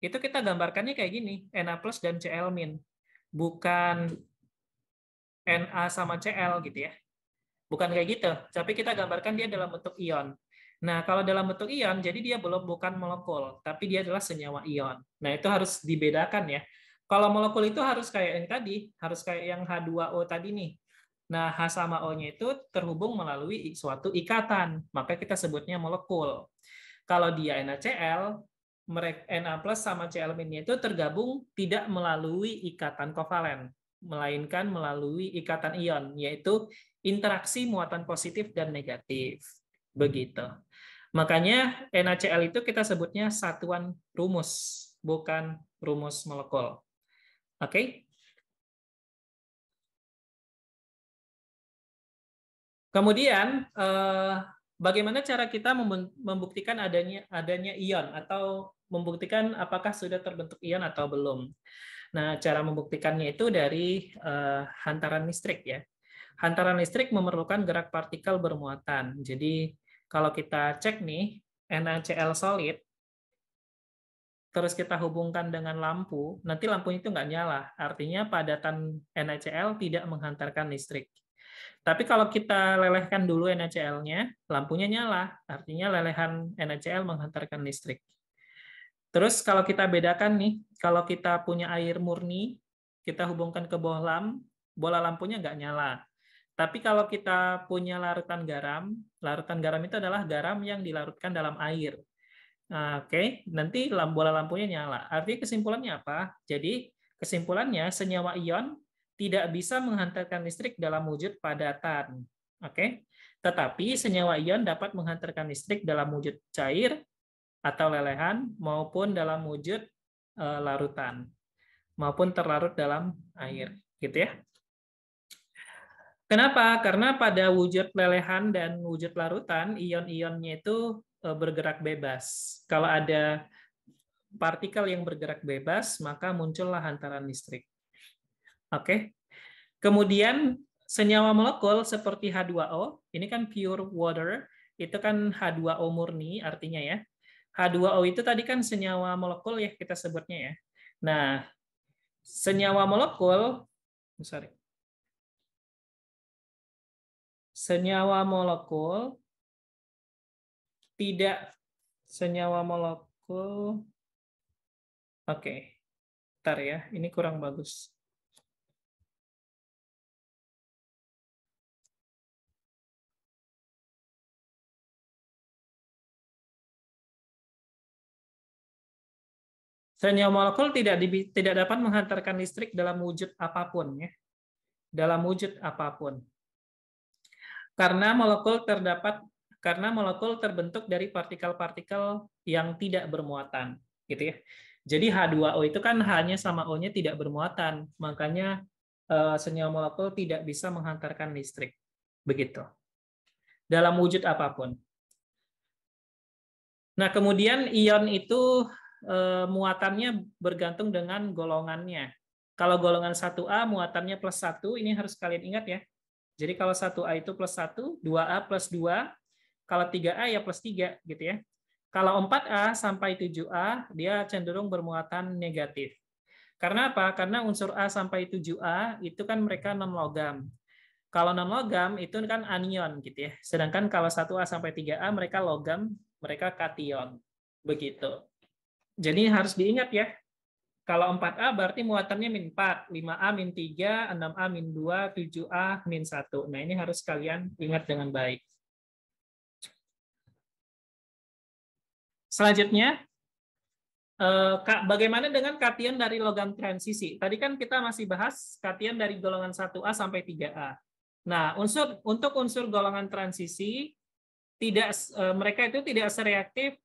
itu kita gambarkannya kayak gini, Na+ dan Cl-, bukan Na sama Cl, gitu ya. Bukan kayak gitu, tapi kita gambarkan dia dalam bentuk ion. Nah, kalau dalam bentuk ion, jadi dia bukan molekul, tapi dia adalah senyawa ion. Nah, itu harus dibedakan ya. Kalau molekul itu harus kayak yang tadi, harus kayak yang H2O tadi nih. Nah, H sama O-nya itu terhubung melalui suatu ikatan, maka kita sebutnya molekul. Kalau dia NaCl, Na plus sama Cl minnya itu tergabung tidak melalui ikatan kovalen, melainkan melalui ikatan ion, yaitu interaksi muatan positif dan negatif. Begitu. Makanya NaCl itu kita sebutnya satuan rumus, bukan rumus molekul. Oke? Kemudian, bagaimana cara kita membuktikan adanya ion atau membuktikan apakah sudah terbentuk ion atau belum? Nah, cara membuktikannya itu dari hantaran listrik ya. Hantaran listrik memerlukan gerak partikel bermuatan. Jadi, kalau kita cek nih, NaCl solid, terus kita hubungkan dengan lampu, nanti lampunya itu nggak nyala. Artinya padatan NaCl tidak menghantarkan listrik. Tapi kalau kita lelehkan dulu NaCl-nya, lampunya nyala. Artinya lelehan NaCl menghantarkan listrik. Terus kalau kita bedakan nih, kalau kita punya air murni, kita hubungkan ke bohlam, bola lampunya nggak nyala. Tapi kalau kita punya larutan garam itu adalah garam yang dilarutkan dalam air. Nah, oke, nanti bola lampunya nyala. Artinya kesimpulannya apa? Jadi kesimpulannya senyawa ion tidak bisa menghantarkan listrik dalam wujud padatan. Oke. Tetapi senyawa ion dapat menghantarkan listrik dalam wujud cair atau lelehan maupun dalam wujud larutan maupun terlarut dalam air, gitu ya. Kenapa? Karena pada wujud lelehan dan wujud larutan, ion-ionnya itu bergerak bebas. Kalau ada partikel yang bergerak bebas, maka muncullah hantaran listrik. Oke. Kemudian senyawa molekul seperti H2O, ini kan pure water, itu kan H2O murni artinya ya. H2O itu tadi kan senyawa molekul ya kita sebutnya ya. Nah, senyawa molekul, senyawa molekul tidak oke, ntar ya, ini kurang bagus. Senyawa molekul tidak dapat menghantarkan listrik dalam wujud apapun ya. Dalam wujud apapun. Karena molekul terbentuk dari partikel-partikel yang tidak bermuatan, gitu ya. Jadi H2O itu kan H-nya sama O-nya tidak bermuatan, makanya senyawa molekul tidak bisa menghantarkan listrik. Begitu. Dalam wujud apapun. Nah, kemudian ion itu muatannya bergantung dengan golongannya. Kalau golongan 1A muatannya +1, ini harus kalian ingat ya. Jadi kalau 1A itu +1, 2A +2, kalau 3A ya +3 gitu ya. Kalau 4A sampai 7A dia cenderung bermuatan negatif. Karena apa? Karena unsur A sampai 7A itu kan mereka non-logam. Kalau non-logam itu kan anion gitu ya. Sedangkan kalau 1A sampai 3A mereka logam, mereka kation. Begitu. Jadi harus diingat ya. Kalau 4A berarti muatannya -4, 5A -3, 6A -2, 7A -1. Nah, ini harus kalian ingat dengan baik. Selanjutnya, bagaimana dengan kation dari logam transisi? Tadi kan kita masih bahas kation dari golongan 1A sampai 3A. Nah, untuk unsur golongan transisi, mereka itu tidak sereaktif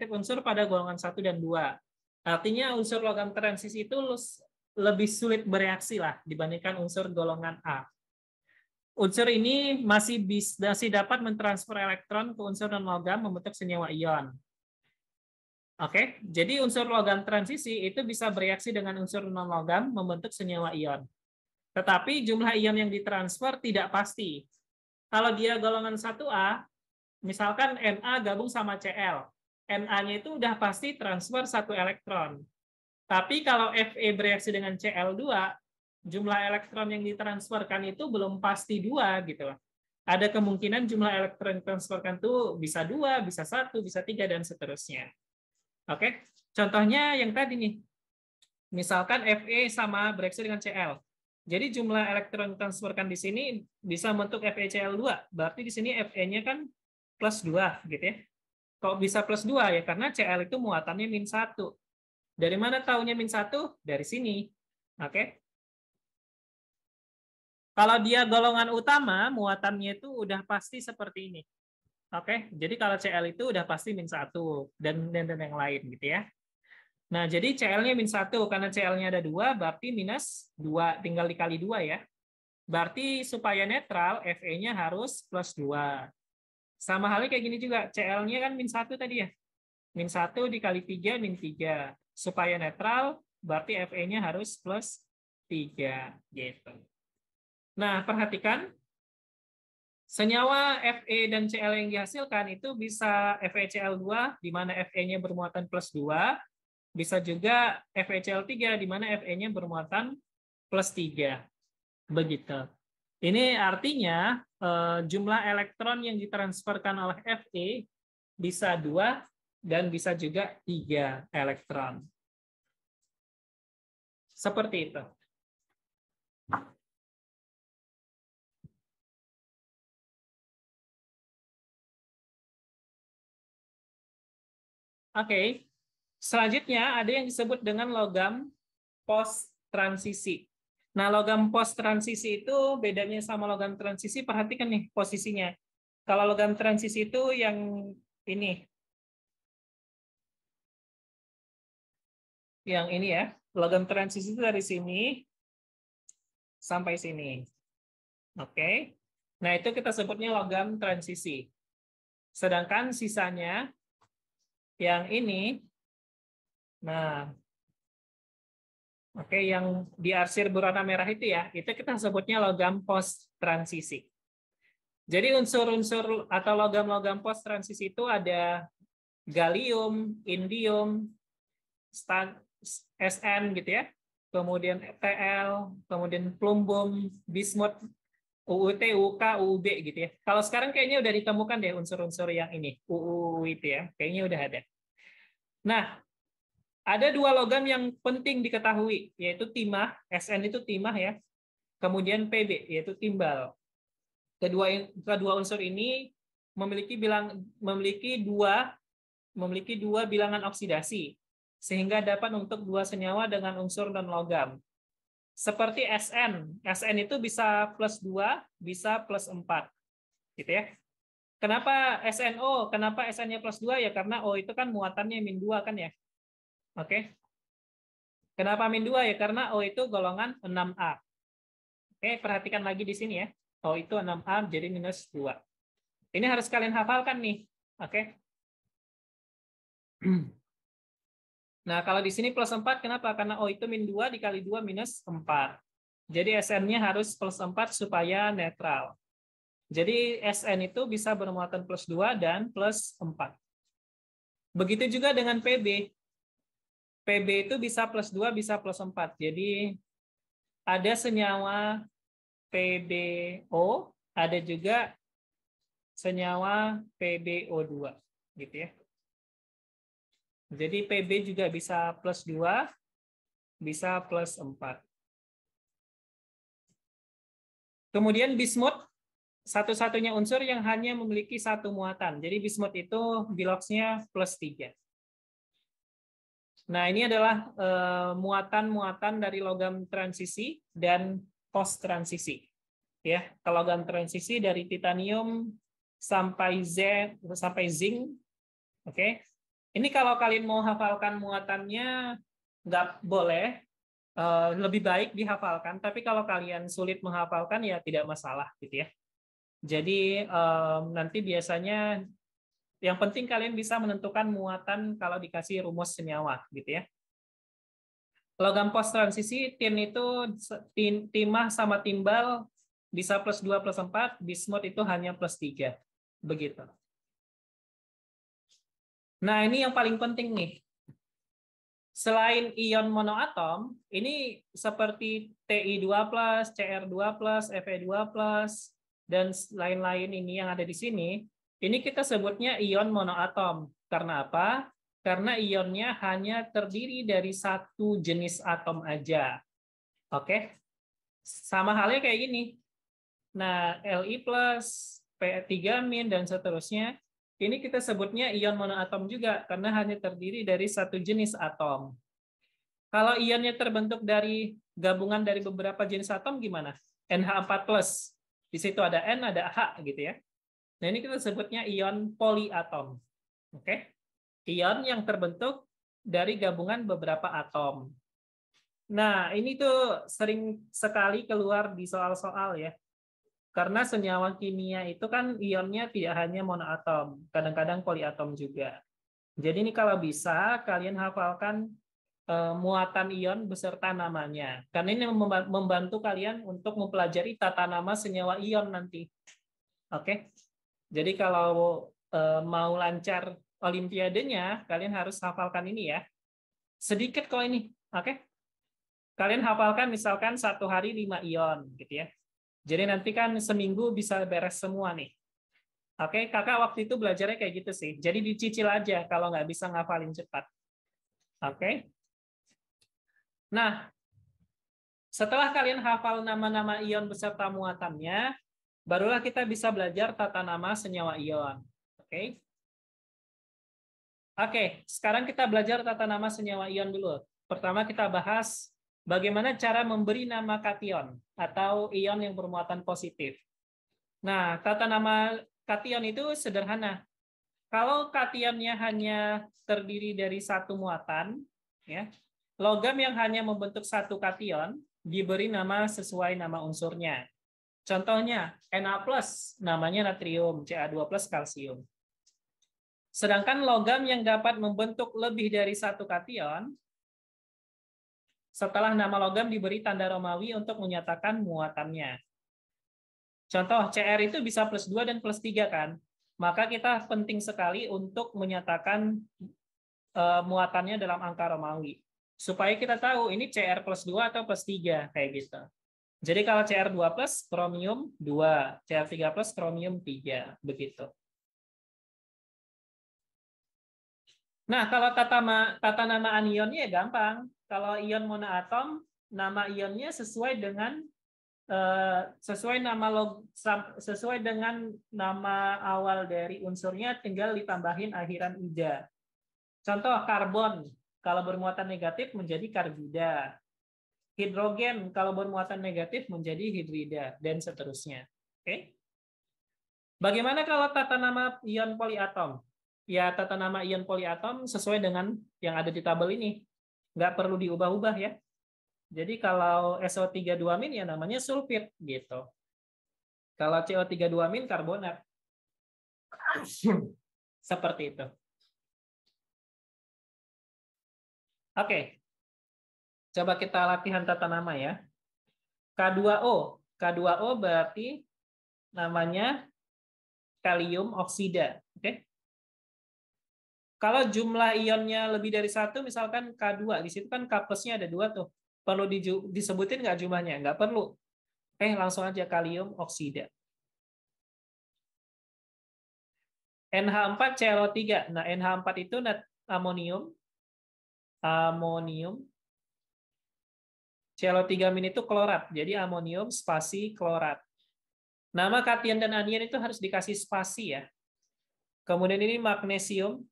unsur pada golongan 1 dan 2. Artinya unsur logam transisi itu lebih sulit bereaksi lah dibandingkan unsur golongan A. Unsur ini masih dapat mentransfer elektron ke unsur non-logam membentuk senyawa ion. Oke, jadi unsur logam transisi itu bisa bereaksi dengan unsur non-logam membentuk senyawa ion. Tetapi jumlah ion yang ditransfer tidak pasti. Kalau dia golongan 1A, misalkan Na gabung sama Cl, Na-nya itu udah pasti transfer 1 elektron. Tapi kalau Fe bereaksi dengan Cl2, jumlah elektron yang ditransferkan itu belum pasti 2 gitu. Ada kemungkinan jumlah elektron yang ditransferkan itu bisa 2, bisa 1, bisa 3 dan seterusnya. Oke, contohnya yang tadi nih. Misalkan Fe sama bereaksi dengan Cl. Jadi jumlah elektron yang transferkan di sini bisa membentuk FeCl2. Berarti di sini Fe-nya kan plus 2, gitu ya. Kok bisa plus 2? Ya karena Cl itu muatannya -1. Dari mana taunya -1? Dari sini. Oke. Kalau dia golongan utama, muatannya itu udah pasti seperti ini. Oke, jadi kalau Cl itu udah pasti -1 dan yang lain gitu ya. Nah, jadi Cl-nya -1 karena Cl-nya ada 2 berarti -2 tinggal dikali 2 ya. Berarti supaya netral Fe-nya harus plus 2. Sama halnya kayak gini juga, Cl-nya kan -1 tadi ya. -1 dikali 3 -3. Supaya netral berarti Fe-nya harus plus 3 gitu. Nah, perhatikan senyawa Fe dan Cl yang dihasilkan itu bisa FeCl2 di mana Fe-nya bermuatan plus 2, bisa juga FeCl3 di mana Fe-nya bermuatan plus 3. Begitu. Ini artinya jumlah elektron yang ditransferkan oleh Fe bisa 2 dan bisa juga 3 elektron. Seperti itu. Oke. Selanjutnya ada yang disebut dengan logam post-transisi. Nah, logam post-transisi itu bedanya sama logam transisi, perhatikan nih posisinya. Kalau logam transisi itu yang ini. Yang ini ya. Logam transisi itu dari sini sampai sini. Oke. Nah, itu kita sebutnya logam transisi. Sedangkan sisanya yang ini, nah, oke, yang diarsir berwarna merah itu ya, itu kita sebutnya logam post-transisi. Jadi unsur-unsur atau logam-logam post-transisi itu ada gallium, indium, Sn gitu ya, kemudian Tl, kemudian plumbum, bismut, UUT, UK, UUB gitu ya. Kalau sekarang kayaknya udah ditemukan deh unsur-unsur yang ini, UU itu ya, kayaknya udah ada. Nah, ada 2 logam yang penting diketahui, yaitu timah, Sn itu timah ya, kemudian Pb, yaitu timbal. Kedua unsur ini memiliki dua bilangan oksidasi, sehingga dapat untuk 2 senyawa dengan unsur non-logam. Seperti Sn itu bisa plus 2, bisa plus 4. Gitu ya. Kenapa SNO? Kenapa Sn-nya plus 2? Ya karena O itu kan muatannya -2 kan ya. Oke. Kenapa -2? Ya karena O itu golongan 6A. Oke, perhatikan lagi di sini ya. O itu 6A jadi -2. Ini harus kalian hafalkan nih. Oke. Nah, kalau di sini plus 4, kenapa? Karena O itu -2 dikali 2 -4. Jadi Sn-nya harus plus 4 supaya netral. Jadi Sn itu bisa bermuatan plus 2 dan plus 4. Begitu juga dengan Pb. Pb itu bisa plus 2, bisa plus 4. Jadi ada senyawa PbO, ada juga senyawa PbO2. Gitu ya. Jadi Pb juga bisa plus 2, bisa plus 4. Kemudian bismut, satu-satunya unsur yang hanya memiliki 1 muatan. Jadi bismut itu biloxnya plus 3. Nah, ini adalah muatan-muatan dari logam transisi dan post-transisi. Ya, kalau logam transisi dari titanium sampai zinc. Oke. Ini kalau kalian mau hafalkan muatannya, nggak boleh, lebih baik dihafalkan. Tapi kalau kalian sulit menghafalkan, ya tidak masalah gitu ya. Jadi nanti biasanya yang penting kalian bisa menentukan muatan kalau dikasih rumus senyawa gitu ya. Logam post transisi tin itu timah sama timbal bisa plus 2 plus 4, bismut itu hanya plus 3. Begitu. Nah, ini yang paling penting nih. Selain ion monoatom, ini seperti Ti2+, Cr2+, Fe2+, dan lain-lain ini yang ada di sini, ini kita sebutnya ion monoatom. Karena apa? Karena ionnya hanya terdiri dari 1 jenis atom aja. Oke? Sama halnya kayak gini. Nah, Li plus, P3 min, dan seterusnya. Ini kita sebutnya ion monoatom juga, karena hanya terdiri dari satu jenis atom. Kalau ionnya terbentuk dari gabungan dari beberapa jenis atom, gimana? NH4+. Di situ ada N, ada H, gitu ya. Nah, ini kita sebutnya ion poliatom. Oke? Ion yang terbentuk dari gabungan beberapa atom. Nah, ini tuh sering sekali keluar di soal-soal ya. Karena senyawa kimia itu kan ionnya tidak hanya monoatom, kadang-kadang poliatom juga. Jadi ini kalau bisa kalian hafalkan muatan ion beserta namanya. Karena ini membantu kalian untuk mempelajari tata nama senyawa ion nanti. Oke. Jadi kalau mau lancar olimpiadenya, kalian harus hafalkan ini ya. Sedikit kok ini. Oke. Kalian hafalkan misalkan 1 hari 5 ion gitu ya. Jadi nanti kan seminggu bisa beres semua nih. Oke, kakak waktu itu belajarnya kayak gitu sih. Jadi dicicil aja kalau nggak bisa ngafalin cepat. Oke. Nah, setelah kalian hafal nama-nama ion beserta muatannya, barulah kita bisa belajar tata nama senyawa ion. Oke. Oke, sekarang kita belajar tata nama senyawa ion dulu. Pertama kita bahas bagaimana cara memberi nama kation atau ion yang bermuatan positif. Nah, tata nama kation itu sederhana. Kalau kationnya hanya terdiri dari satu muatan, ya, logam yang hanya membentuk satu kation diberi nama sesuai nama unsurnya. Contohnya, Na+, namanya natrium, Ca2+ kalsium. Sedangkan logam yang dapat membentuk lebih dari satu kation, setelah nama logam diberi tanda Romawi untuk menyatakan muatannya. Contoh, Cr itu bisa +2 dan +3 kan? Maka kita penting sekali untuk menyatakan muatannya dalam angka Romawi. Supaya kita tahu ini Cr +2 atau +3, kayak gitu. Jadi kalau Cr2+, kromium 2, Cr3+, kromium 3, begitu. Nah, kalau tata nama anionnya ya gampang. Kalau ion monoatom, nama ionnya sesuai dengan sesuai dengan nama awal dari unsurnya, tinggal ditambahin akhiran ida. Contoh karbon, kalau bermuatan negatif menjadi karbida. Hidrogen kalau bermuatan negatif menjadi hidrida, dan seterusnya. Oke? Bagaimana kalau tata nama ion poliatom? Ya, tata nama ion poliatom sesuai dengan yang ada di tabel ini. Nggak perlu diubah-ubah ya. Jadi kalau SO32- ya namanya sulfit gitu. Kalau CO32- karbonat. Seperti itu. Oke. Coba kita latihan tata nama ya. K2O. K2O berarti namanya kalium oksida. Oke. Kalau jumlah ionnya lebih dari 1, misalkan K2, di situ kan K plusnya ada 2 tuh. Perlu disebutin nggak jumlahnya? Nggak perlu. Langsung aja kalium oksida. NH4 ClO3. Nah, NH4 itu amonium. ClO3- itu klorat. Jadi amonium spasi klorat. Nama kation dan anion itu harus dikasih spasi ya. Kemudian ini magnesium.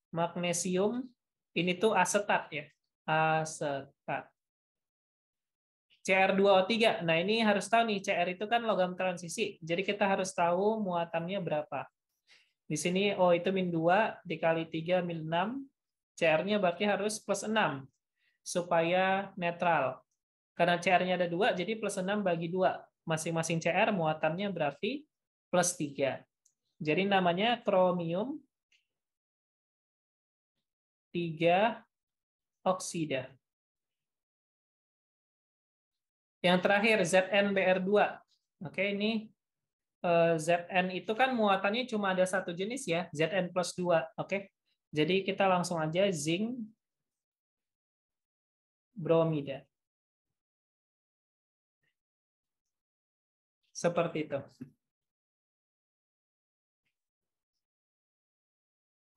Magnesium ini tuh asetat ya. Asetat. Cr2O3. Nah, ini harus tahu nih, Cr itu kan logam transisi. Jadi kita harus tahu muatannya berapa. Di sini O itu -2 dikali 3 -6. Cr-nya berarti harus +6 supaya netral. Karena Cr-nya ada 2, jadi +6 bagi 2. Masing-masing Cr muatannya berarti +3. Jadi namanya kromium 3 oksida. Yang terakhir ZnBr2. Oke, ini Zn itu kan muatannya cuma ada satu jenis ya, Zn+2. Oke. Jadi kita langsung aja zinc bromida. Seperti itu.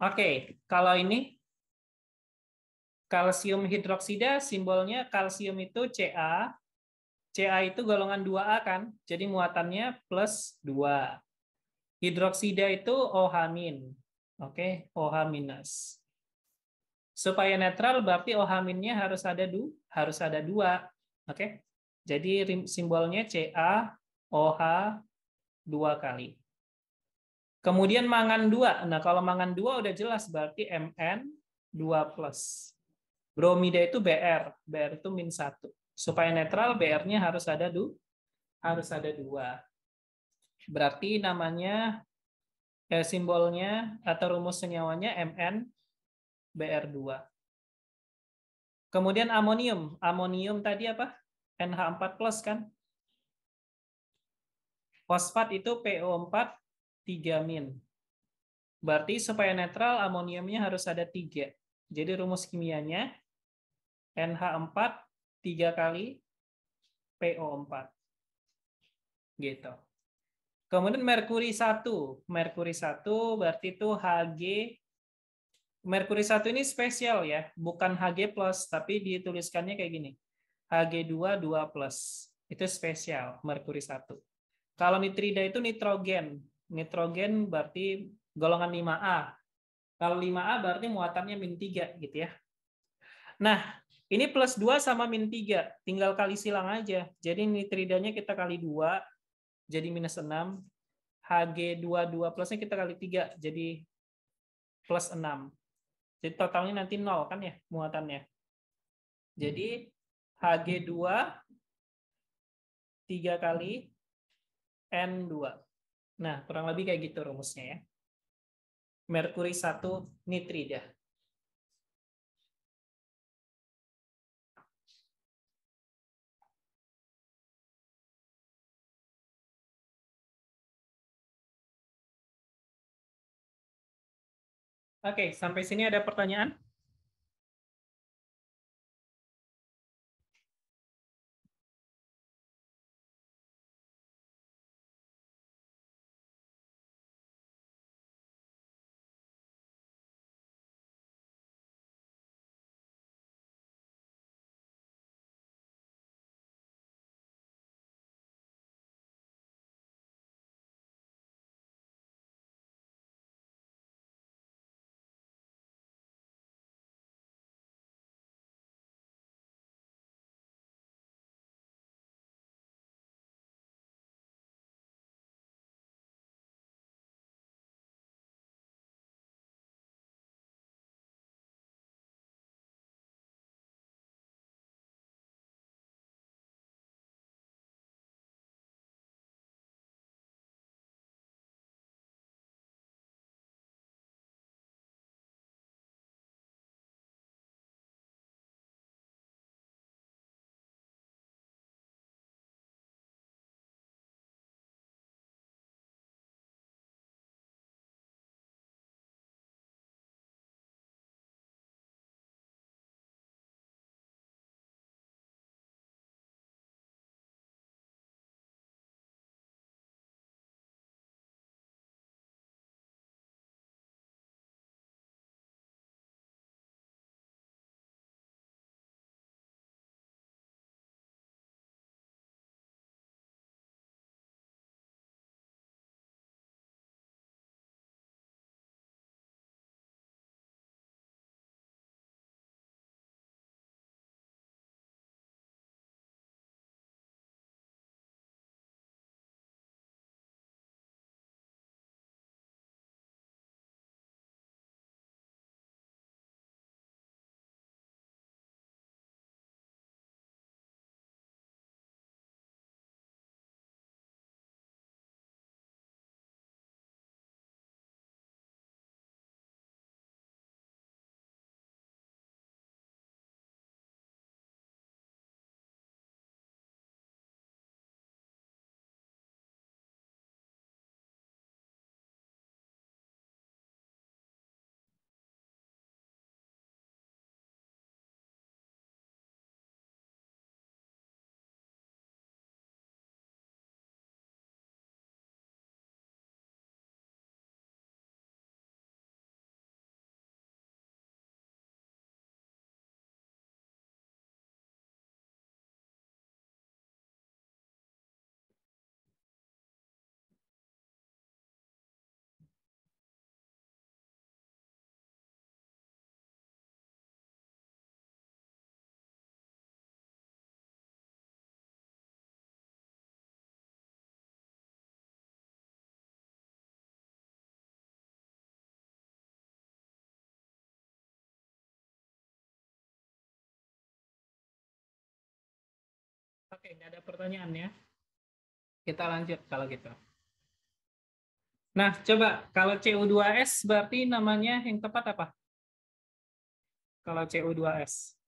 Oke, kalau ini Kalsium hidroksida simbolnya kalsium itu Ca. Ca itu golongan 2A kan, jadi muatannya plus 2. Hidroksida itu OH-. Oke, OH-. Supaya netral berarti OH-nya harus ada 2. Oke. Jadi simbolnya Ca OH 2 kali. Kemudian mangan 2. Nah, kalau mangan 2 udah jelas berarti Mn 2+. Bromida itu Br. Br itu -1. Supaya netral Br-nya harus ada 2. Berarti namanya simbolnya atau rumus senyawanya Mn Br2. Kemudian amonium. Amonium tadi apa? NH4+ kan? Fosfat itu PO4 3-. Berarti supaya netral amoniumnya harus ada 3. Jadi rumus kimianya NH4 3 kali PO4. Gitu. Kemudian merkuri 1. Merkuri 1 berarti itu Hg. Merkuri 1 ini spesial ya, bukan Hg+, tapi dituliskannya kayak gini. Hg2 2+. Itu spesial, merkuri 1. Kalau nitrida itu nitrogen. Nitrogen berarti golongan 5A. Kalau 5A berarti muatannya -3 gitu ya. Nah, ini +2 sama -3. Tinggal kali silang aja. Jadi nitridanya kita kali 2, jadi -6. Hg2 2+-nya kita kali 3, jadi +6. Jadi totalnya nanti 0 kan ya muatannya. Jadi Hg2 3 kali N2. Nah, kurang lebih kayak gitu rumusnya ya. Merkuri 1 nitrida. Oke, sampai sini ada pertanyaan? Oke, nggak ada pertanyaan ya. Kita lanjut kalau gitu. Nah, coba kalau CU2S berarti namanya yang tepat apa? Kalau CU2S.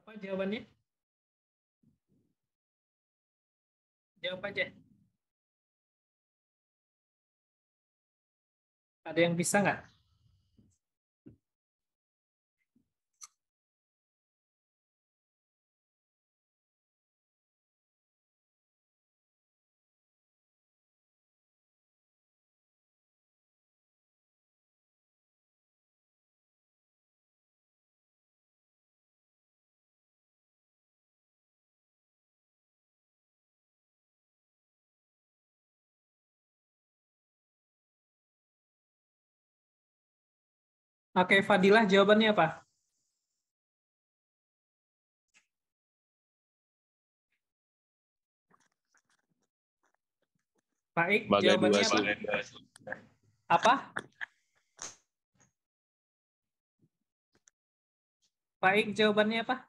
Apa jawabannya? Jawab aja. Ada yang bisa nggak? Oke, Fadilah jawabannya apa? Baik, Sebagai dua jawabannya apa? Apa? Baik, jawabannya apa?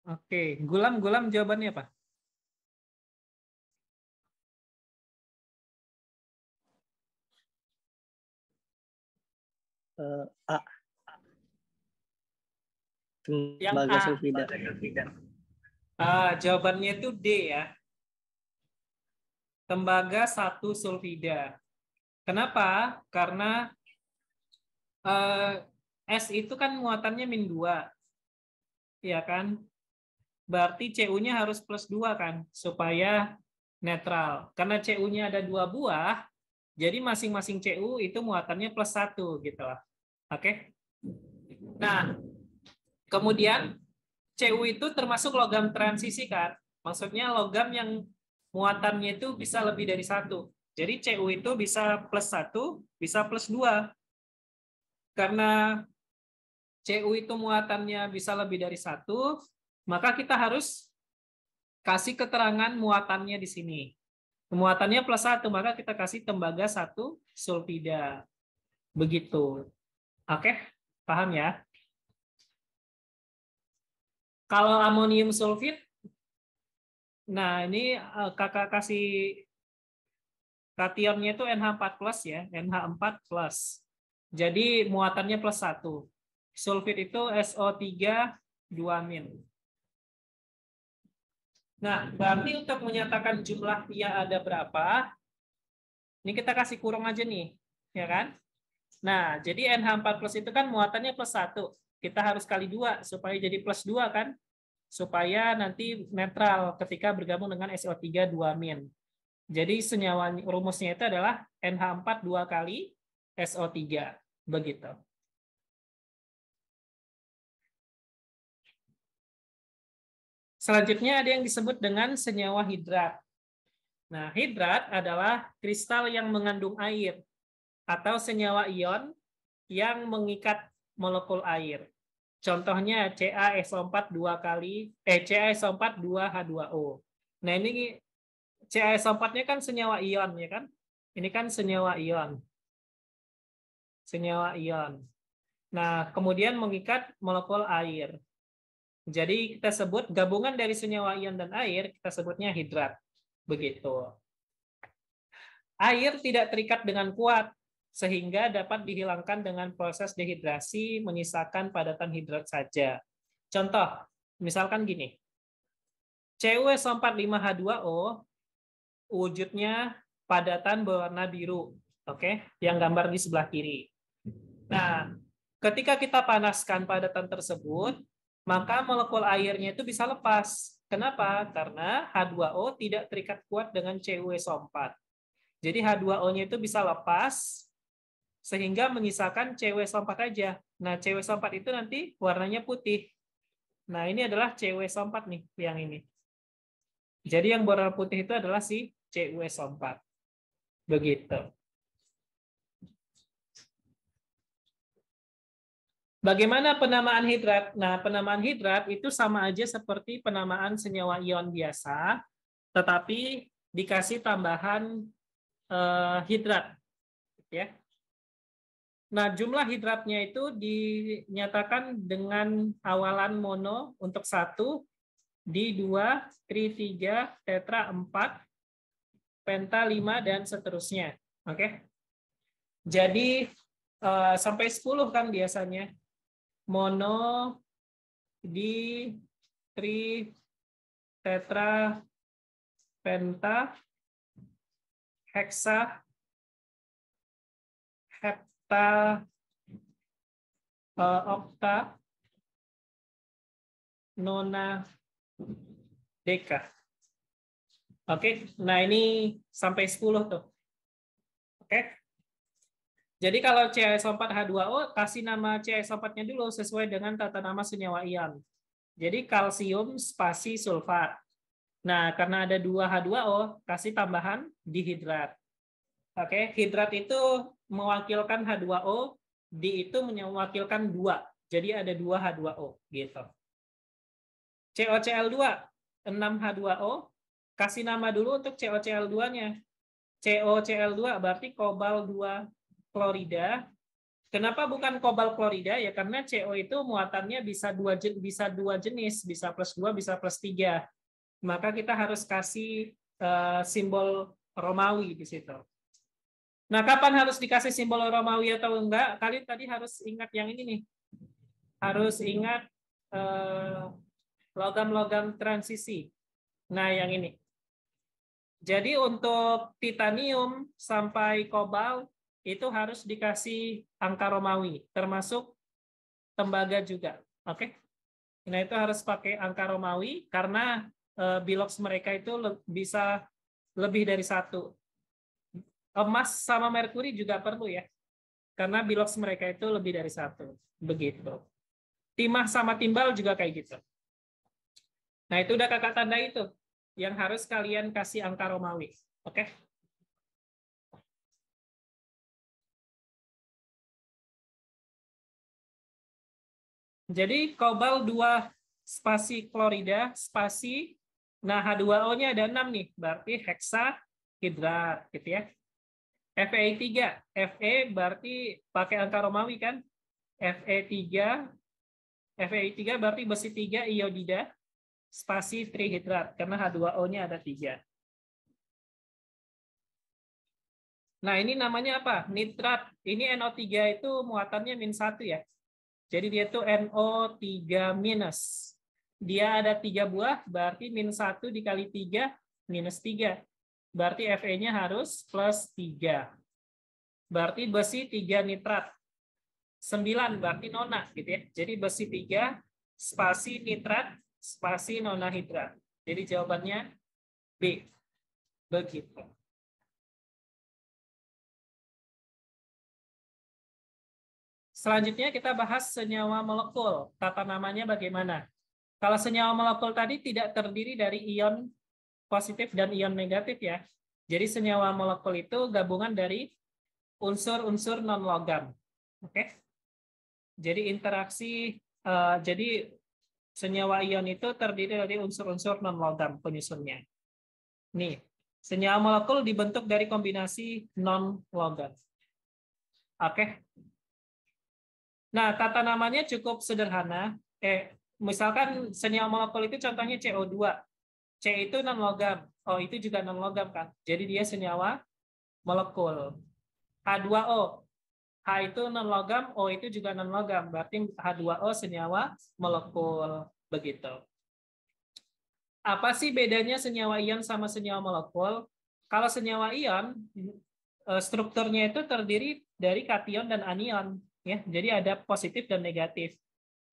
Oke, Gulam jawabannya apa? A. Yang Tembaga A. sulfida. Jawabannya itu D ya. Tembaga 1 sulfida. Kenapa? Karena S itu kan muatannya -2. Ya kan? Berarti CU-nya harus +2 kan? Supaya netral. Karena CU-nya ada 2 buah, jadi masing-masing CU itu muatannya +1 gitu lah. Oke? Nah, kemudian CU itu termasuk logam transisi kan? Maksudnya logam yang muatannya itu bisa lebih dari 1. Jadi CU itu bisa +1, bisa +2. Karena CU itu muatannya bisa lebih dari 1, maka kita harus kasih keterangan muatannya di sini. Muatannya +1, maka kita kasih tembaga 1 sulfida. Begitu. Oke, paham ya? Kalau amonium sulfit, nah ini kakak kasih kationnya itu NH4+ ya, NH4+. Jadi muatannya +1. Sulfit itu SO3 2-. Nah, berarti untuk menyatakan jumlah pia ada berapa, ini kita kasih kurung aja nih, ya kan? Nah, jadi NH4 plus itu kan muatannya plus 1. Kita harus kali 2 supaya jadi plus 2 kan? Supaya nanti netral ketika bergabung dengan SO3 2-. Jadi senyawa rumusnya itu adalah NH4 2 kali SO3. Begitu. Selanjutnya ada yang disebut dengan senyawa hidrat. Nah, hidrat adalah kristal yang mengandung air atau senyawa ion yang mengikat molekul air. Contohnya CaSO4 2 kali CaSO4 2H2O. Nah, ini CaSO4-nya kan senyawa ion ya kan? Ini kan senyawa ion. Senyawa ion. Nah, kemudian mengikat molekul air. Jadi kita sebut gabungan dari senyawa ion dan air kita sebutnya hidrat. Begitu. Air tidak terikat dengan kuat sehingga dapat dihilangkan dengan proses dehidrasi menyisakan padatan hidrat saja. Contoh, misalkan gini. CuSO4 5H2O wujudnya padatan berwarna biru, oke? Yang gambar di sebelah kiri. Nah, ketika kita panaskan padatan tersebut, maka molekul airnya itu bisa lepas. Kenapa? Karena H2O tidak terikat kuat dengan CuSO4. Jadi H2O-nya itu bisa lepas sehingga menyisakan CuSO4 aja. Nah, CuSO4 itu nanti warnanya putih. Nah, ini adalah CuSO4 nih, yang ini. Jadi yang berwarna putih itu adalah si CuSO4. Begitu. Bagaimana penamaan hidrat? Nah, penamaan hidrat itu sama aja seperti penamaan senyawa ion biasa, tetapi dikasih tambahan hidrat. Ya. Nah, jumlah hidratnya itu dinyatakan dengan awalan mono untuk 1, di 2, tri 3, tetra 4, penta 5, dan seterusnya. Oke. Jadi, sampai 10 kan biasanya. Mono, di, tri, tetra, penta, heksa, hepta, okta, nona, deka. Oke, nah ini sampai 10 tuh. Oke. Jadi kalau CaSO4H2O, kasih nama CaSO4-nya dulu sesuai dengan tata nama senyawa ion. Jadi kalsium spasi sulfat. Nah, karena ada 2H2O, kasih tambahan dihidrat. Oke, hidrat itu mewakilkan H2O, di itu mewakilkan 2. Jadi ada 2H2O gitu. COCl2 6H2O, kasih nama dulu untuk COCl2-nya. COCl2 berarti kobal 2 klorida. Kenapa bukan kobal klorida? Ya karena CO itu muatannya bisa dua jenis, bisa plus 2, bisa plus 3. Maka kita harus kasih simbol Romawi di situ. Nah, kapan harus dikasih simbol Romawi atau enggak? Kalian tadi harus ingat yang ini nih. Harus ingat logam-logam transisi. Nah, yang ini. Jadi untuk titanium sampai kobalt itu harus dikasih angka Romawi, termasuk tembaga juga. Oke? Nah, itu harus pakai angka Romawi karena bilox mereka itu bisa lebih dari 1. Emas sama merkuri juga perlu ya, karena bilox mereka itu lebih dari 1. Begitu. Timah sama timbal juga kayak gitu. Nah, itu udah kakak tanda itu yang harus kalian kasih angka Romawi. Oke? Jadi kobal 2 spasi klorida, spasi, nah H2O-nya ada 6 nih, berarti heksa hidrat gitu ya. Fe3, Fe berarti pakai angka Romawi kan? Fe3 berarti besi 3 iodida, spasi trihidrat karena H2O-nya ada 3. Nah, ini namanya apa? Nitrat. Ini NO3 itu muatannya -1 ya. Jadi dia itu NO3-. Dia ada 3 buah, berarti -1 dikali 3, -3. Berarti Fe-nya harus plus 3. berarti besi 3 nitrat. 9 berarti nona gitu ya. Jadi besi 3 spasi nitrat spasi nona hidrat. Jadi jawabannya B. Begitu. Selanjutnya kita bahas senyawa molekul. Tata namanya bagaimana? Kalau senyawa molekul tadi tidak terdiri dari ion positif dan ion negatif ya. Jadi senyawa molekul itu gabungan dari unsur-unsur non-logam. Oke. Jadi interaksi, jadi senyawa ion itu terdiri dari unsur-unsur non-logam penyusunnya. Nih, senyawa molekul dibentuk dari kombinasi non-logam. Oke. Nah, tata namanya cukup sederhana. Misalkan senyawa molekul itu contohnya CO2. C itu non-logam. O itu juga non-logam kan. Jadi dia senyawa molekul. H2O. H itu non-logam, O itu juga non-logam. Berarti H2O senyawa molekul. Begitu. Apa sih bedanya senyawa ion sama senyawa molekul? Kalau senyawa ion, strukturnya itu terdiri dari kation dan anion. Ya, jadi ada positif dan negatif.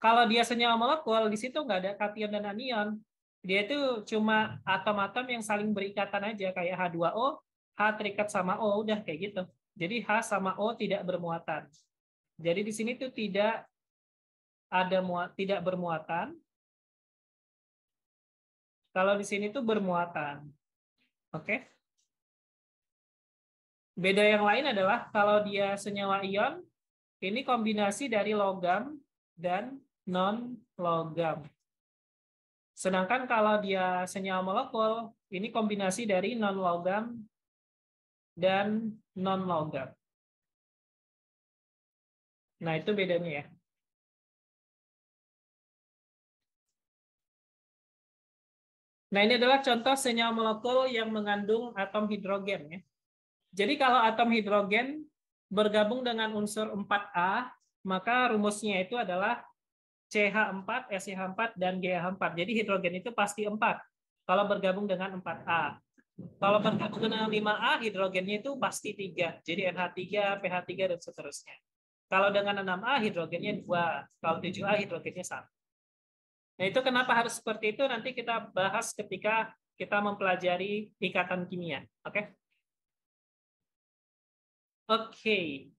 Kalau dia senyawa molekul, di situ nggak ada kation dan anion. Dia itu cuma atom-atom yang saling berikatan aja, kayak H2O, H terikat sama O, udah kayak gitu. Jadi H sama O tidak bermuatan. Jadi di sini tuh tidak bermuatan. Kalau di sini tuh bermuatan. Oke. Beda yang lain adalah kalau dia senyawa ion, ini kombinasi dari logam dan non-logam. Sedangkan kalau dia senyawa molekul, ini kombinasi dari non-logam dan non-logam. Nah, itu bedanya ya. Nah, ini adalah contoh senyawa molekul yang mengandung atom hidrogen ya. Jadi kalau atom hidrogen bergabung dengan unsur 4A, maka rumusnya itu adalah CH4, SH4, dan GH4. Jadi hidrogen itu pasti 4 kalau bergabung dengan 4A. Kalau bergabung dengan 5A, hidrogennya itu pasti 3. Jadi NH3, PH3, dan seterusnya. Kalau dengan 6A, hidrogennya 2. Kalau 7A, hidrogennya 1. Nah, itu kenapa harus seperti itu nanti kita bahas ketika kita mempelajari ikatan kimia. Oke? Oke.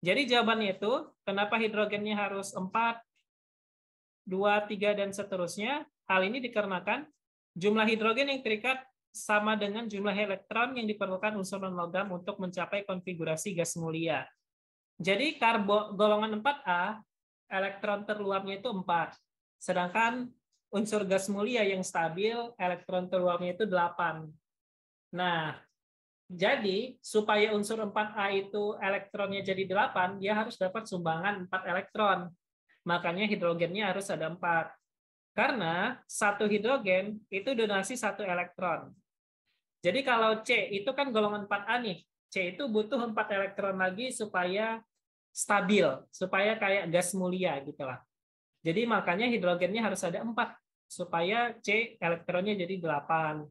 Jadi jawabannya itu, kenapa hidrogennya harus 4, 2, 3, dan seterusnya. Hal ini dikarenakan jumlah hidrogen yang terikat sama dengan jumlah elektron yang diperlukan unsur non-logam untuk mencapai konfigurasi gas mulia. Jadi golongan 4A, elektron terluapnya itu 4. Sedangkan unsur gas mulia yang stabil, elektron terluapnya itu 8. Nah, jadi supaya unsur 4A itu elektronnya jadi 8, dia harus dapat sumbangan 4 elektron. Makanya hidrogennya harus ada 4. Karena satu hidrogen itu donasi 1 elektron. Jadi kalau C itu kan golongan 4A nih. C itu butuh 4 elektron lagi supaya stabil, supaya kayak gas mulia gitulah. Jadi makanya hidrogennya harus ada 4 supaya C elektronnya jadi 8.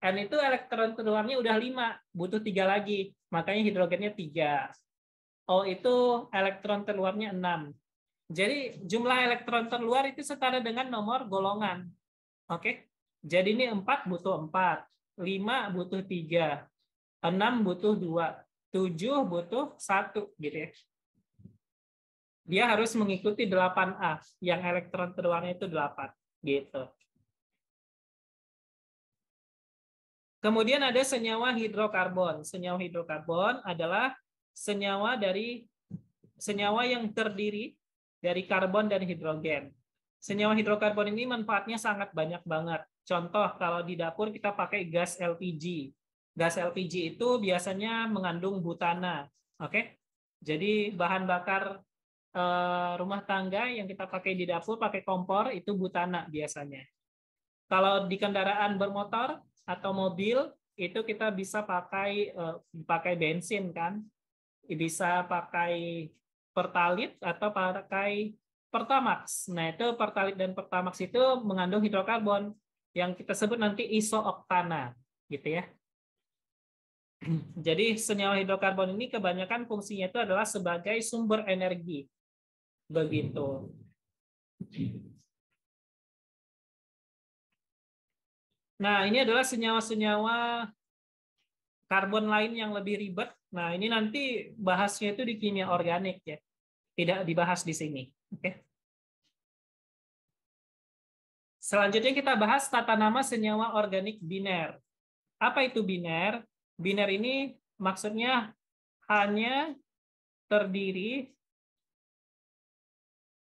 N itu elektron terluarnya udah 5, butuh 3 lagi. Makanya hidrogennya 3. O itu elektron terluarnya 6. Jadi jumlah elektron terluar itu setara dengan nomor golongan. Oke. Jadi ini 4 butuh 4, 5 butuh 3, 6 butuh 2, 7 butuh 1 gitu ya. Dia harus mengikuti 8A yang elektron terluarnya itu 8 gitu. Kemudian ada senyawa hidrokarbon. Senyawa hidrokarbon adalah senyawa yang terdiri dari karbon dan hidrogen. Senyawa hidrokarbon ini manfaatnya sangat banyak banget. Contoh, kalau di dapur kita pakai gas LPG. Gas LPG itu biasanya mengandung butana. Oke? Jadi bahan bakar rumah tangga yang kita pakai di dapur, pakai kompor, itu butana biasanya. Kalau di kendaraan bermotor atau mobil, itu kita bisa pakai bensin kan? Bisa pakai Pertalite atau pakai Pertamax. Nah, itu Pertalite dan Pertamax itu mengandung hidrokarbon yang kita sebut nanti isooktana, gitu ya. Jadi senyawa hidrokarbon ini kebanyakan fungsinya itu adalah sebagai sumber energi. Begitu. Nah, ini adalah senyawa-senyawa karbon lain yang lebih ribet. Nah, ini nanti bahasnya itu di kimia organik ya. Tidak dibahas di sini. Oke. Selanjutnya kita bahas tata nama senyawa organik biner. Apa itu biner? Biner ini maksudnya hanya terdiri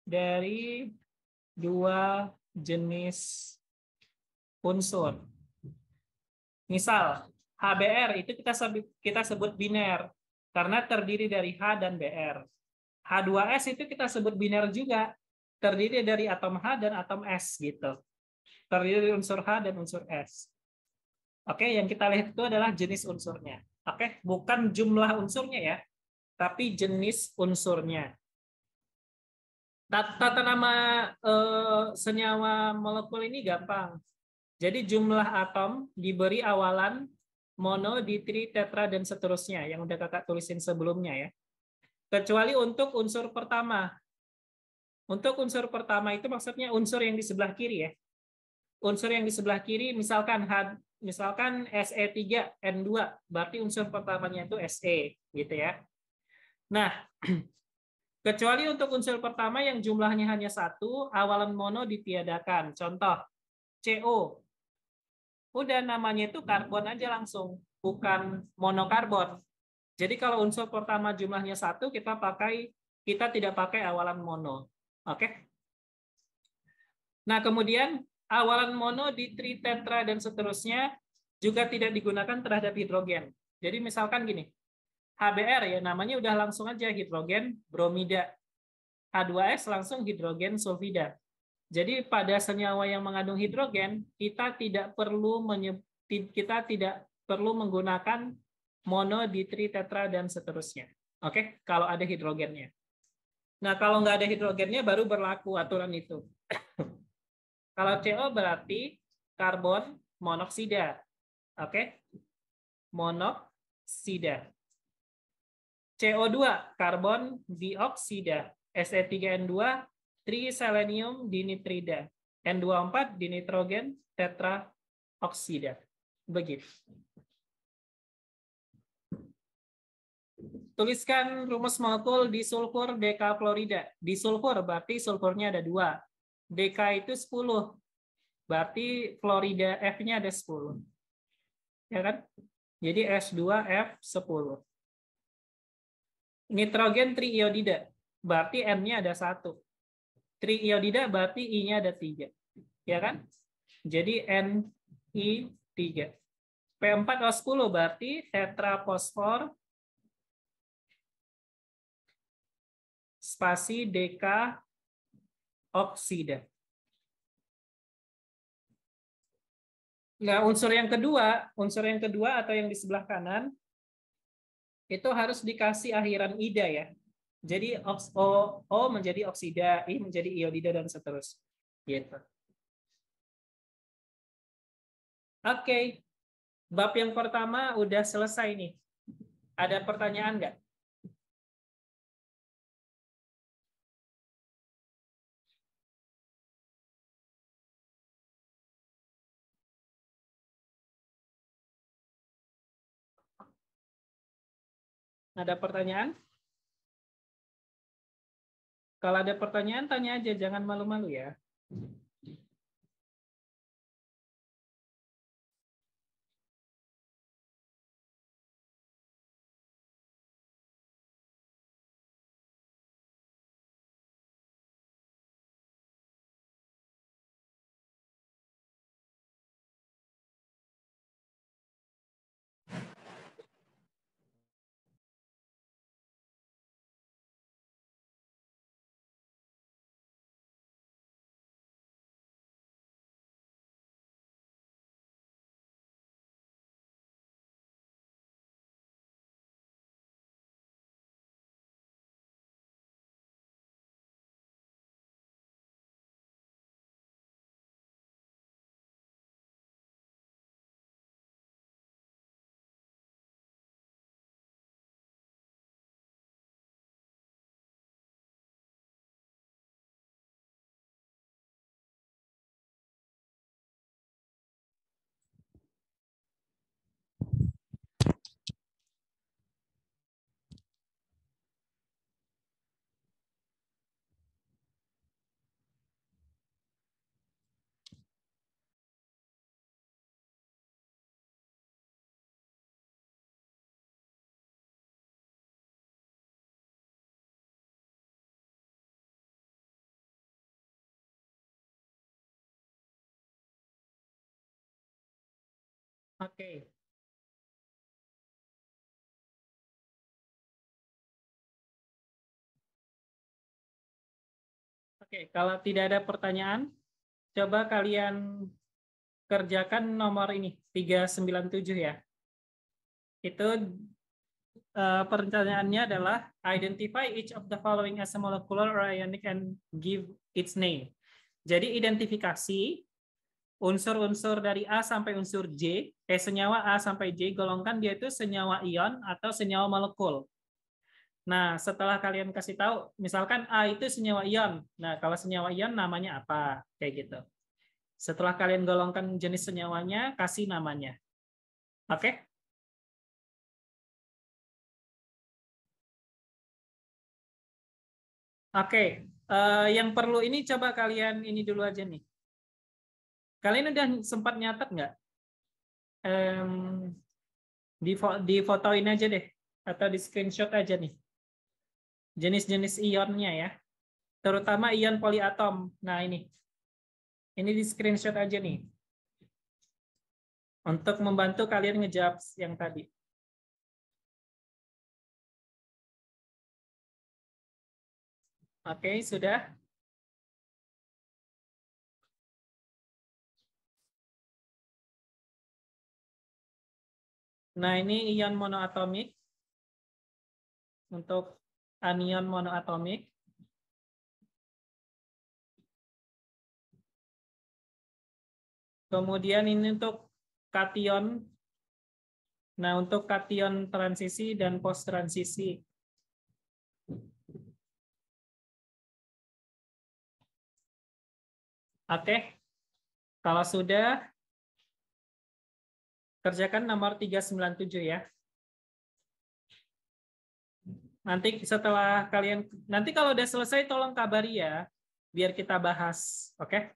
dari dua jenis unsur. Misal, HBr itu kita sebut biner karena terdiri dari H dan Br. H2S itu kita sebut biner juga, terdiri dari atom H dan atom S gitu. Terdiri dari unsur H dan unsur S. Oke, yang kita lihat itu adalah jenis unsurnya. Oke, bukan jumlah unsurnya ya, tapi jenis unsurnya. Tata nama senyawa molekul ini gampang. Jadi jumlah atom diberi awalan mono, ditri, tetra, dan seterusnya yang udah kakak tulisin sebelumnya ya. Kecuali untuk unsur pertama. Untuk unsur pertama itu maksudnya unsur yang di sebelah kiri ya. Unsur yang di sebelah kiri misalkan Se3N2, berarti unsur pertamanya itu Se gitu ya. Nah, kecuali untuk unsur pertama yang jumlahnya hanya satu, awalan mono ditiadakan. Contoh, CO. Udah namanya itu karbon aja langsung, bukan monokarbon. Jadi kalau unsur pertama jumlahnya satu, kita tidak pakai awalan mono. Oke? Nah, kemudian awalan mono, ditri, tetra, dan seterusnya juga tidak digunakan terhadap hidrogen. Jadi misalkan gini, HBr ya namanya udah langsung aja hidrogen bromida. H2S langsung hidrogen sulfida. Jadi pada senyawa yang mengandung hidrogen, kita tidak perlu menggunakan mono, ditri, tetra, dan seterusnya. Oke, kalau ada hidrogennya. Nah, kalau nggak ada hidrogennya baru berlaku aturan itu. Kalau CO berarti karbon monoksida. Oke, monoksida. CO2 karbon dioksida. Se3N2 triselenium dinitrida. N24 dinitrogen tetraoksida. Begitu. Tuliskan rumus molekul disulfur dekafluorida. Disulfur berarti sulfurnya ada 2. Deka itu 10. Berarti fluorida F-nya ada 10. Ya kan? Jadi S2F10. Nitrogen triiodida. Berarti N-nya ada 1. Triiodida berarti I-nya ada 3. Ya kan? Jadi Ni3. P4O10 berarti tetrafosfor spasi deka oksida. Nah, unsur yang kedua atau yang di sebelah kanan itu harus dikasih akhiran ida ya. Jadi O menjadi oksida, I menjadi iodida dan seterusnya. Gitu. Oke. Bab yang pertama udah selesai nih. Ada pertanyaan nggak? Ada pertanyaan? Kalau ada pertanyaan, tanya aja. Jangan malu-malu ya. Oke. Oke, kalau tidak ada pertanyaan, coba kalian kerjakan nomor ini 397 ya. Itu pertanyaannya adalah identify each of the following as a molecular or ionic and give its name. Jadi identifikasi unsur-unsur dari A sampai unsur J, senyawa A sampai J, golongkan dia itu senyawa ion atau senyawa molekul. Nah, setelah kalian kasih tahu, misalkan A itu senyawa ion. Nah, kalau senyawa ion namanya apa? Kayak gitu. Setelah kalian golongkan jenis senyawanya, kasih namanya. Oke? Oke. Yang perlu ini coba kalian ini dulu aja nih. Kalian udah sempat nyatet nggak? Em, di fotoin aja deh. Atau di screenshot aja nih. Jenis-jenis ionnya ya. Terutama ion poliatom. Nah, ini. Ini di screenshot aja nih. Untuk membantu kalian ngejawab yang tadi. Oke, sudah? Nah, ini ion monoatomik. Untuk anion monoatomik. Kemudian ini untuk kation. Nah, untuk kation transisi dan post transisi. Oke. Kalau sudah, kerjakan nomor 397 ya. Nanti setelah kalian, nanti kalau udah selesai tolong kabari ya, biar kita bahas. Oke?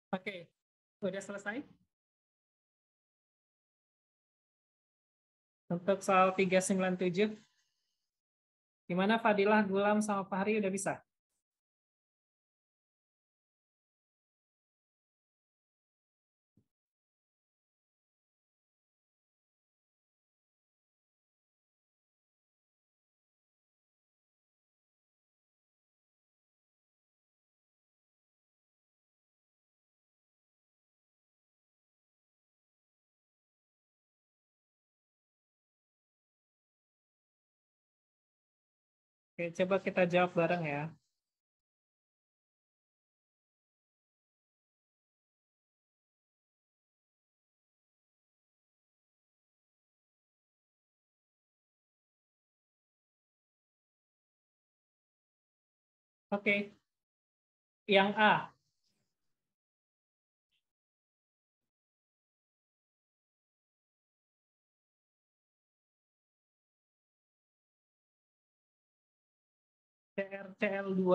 Oke, udah selesai? Untuk soal 397, gimana Fadilah, Gulam, sama Fahri udah bisa? Oke, coba kita jawab bareng ya. Oke, yang A. CrCl2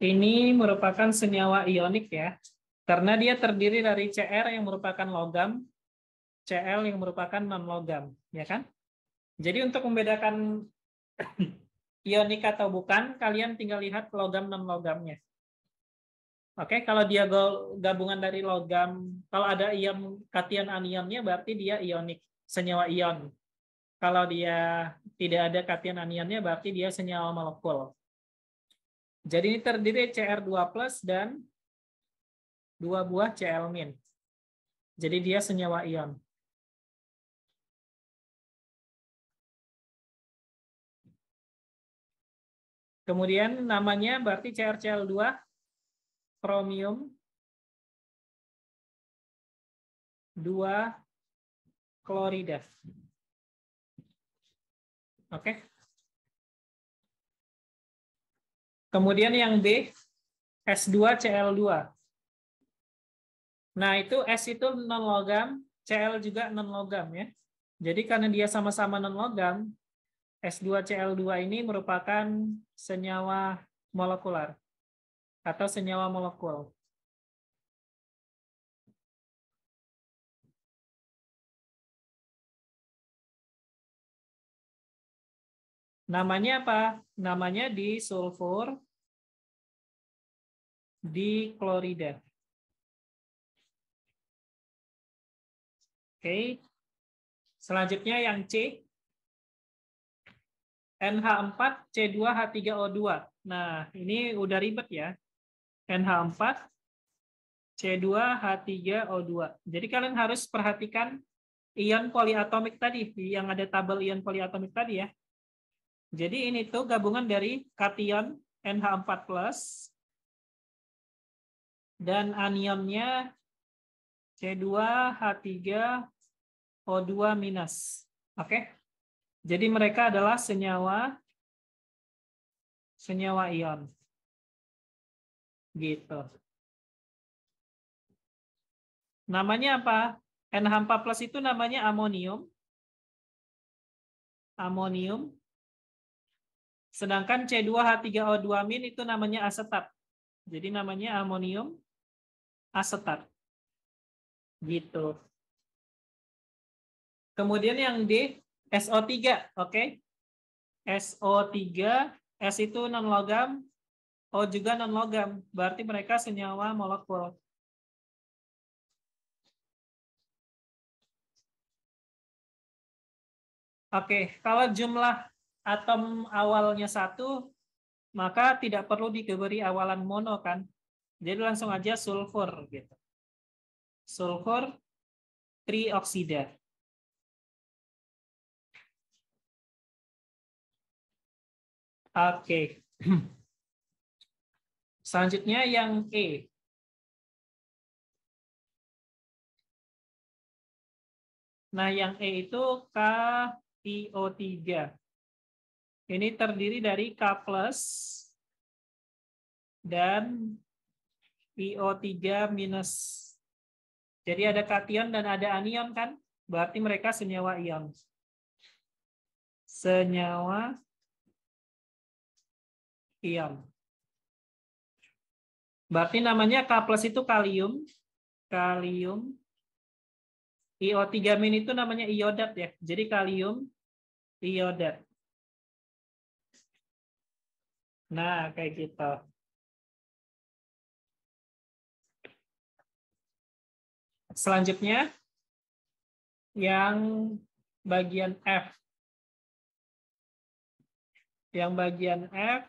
ini merupakan senyawa ionik ya, karena dia terdiri dari Cr yang merupakan logam, Cl yang merupakan non-logam, ya kan? Jadi untuk membedakan ionik atau bukan, kalian tinggal lihat logam non-logamnya. Oke, kalau dia gabungan dari logam, kalau ada ion kation anionnya berarti dia ionik, senyawa ion. Kalau dia tidak ada kation anionnya berarti dia senyawa molekul. Jadi ini terdiri Cr2+ dan 2 buah Cl-. Jadi dia senyawa ion. Kemudian namanya berarti CrCl2 kromium 2 klorida. Oke. Kemudian yang B, S2Cl2. Nah, itu S itu non-logam, Cl juga non-logam ya. Jadi karena dia sama-sama non-logam, S2Cl2 ini merupakan senyawa molekular atau senyawa molekul. Namanya apa? Namanya disulfur diklorida. Oke. Selanjutnya yang C, NH4 C2H3O2. Nah, ini udah ribet ya. NH4 C2H3O2. Jadi kalian harus perhatikan ion poliatomik tadi, yang ada tabel ion poliatomik tadi ya. Jadi ini tuh gabungan dari kation NH4+ dan anionnya C2H3O2-. Oke. Jadi mereka adalah senyawa ion. Gitu. Namanya apa? NH4+ itu namanya amonium. Amonium. Sedangkan C2H3O2- itu namanya asetat. Jadi namanya amonium asetat. Gitu. Kemudian yang D, SO3, oke? SO3, S itu non-logam, O juga non-logam. Berarti mereka senyawa molekul. Oke, kalau jumlah atom awalnya 1, maka tidak perlu diberi awalan mono kan? Jadi langsung aja sulfur gitu. Sulfur trioksida. Oke. Selanjutnya yang E. Nah, yang E itu KiO3. Ini terdiri dari K+ dan IO3-. Jadi ada kation dan ada anion kan? Berarti mereka senyawa ion. Senyawa ion. Berarti namanya K+ itu kalium. Kalium. IO3- itu namanya iodat ya. Jadi kalium iodat. Nah, kayak gitu. Selanjutnya, yang bagian F. Yang bagian F,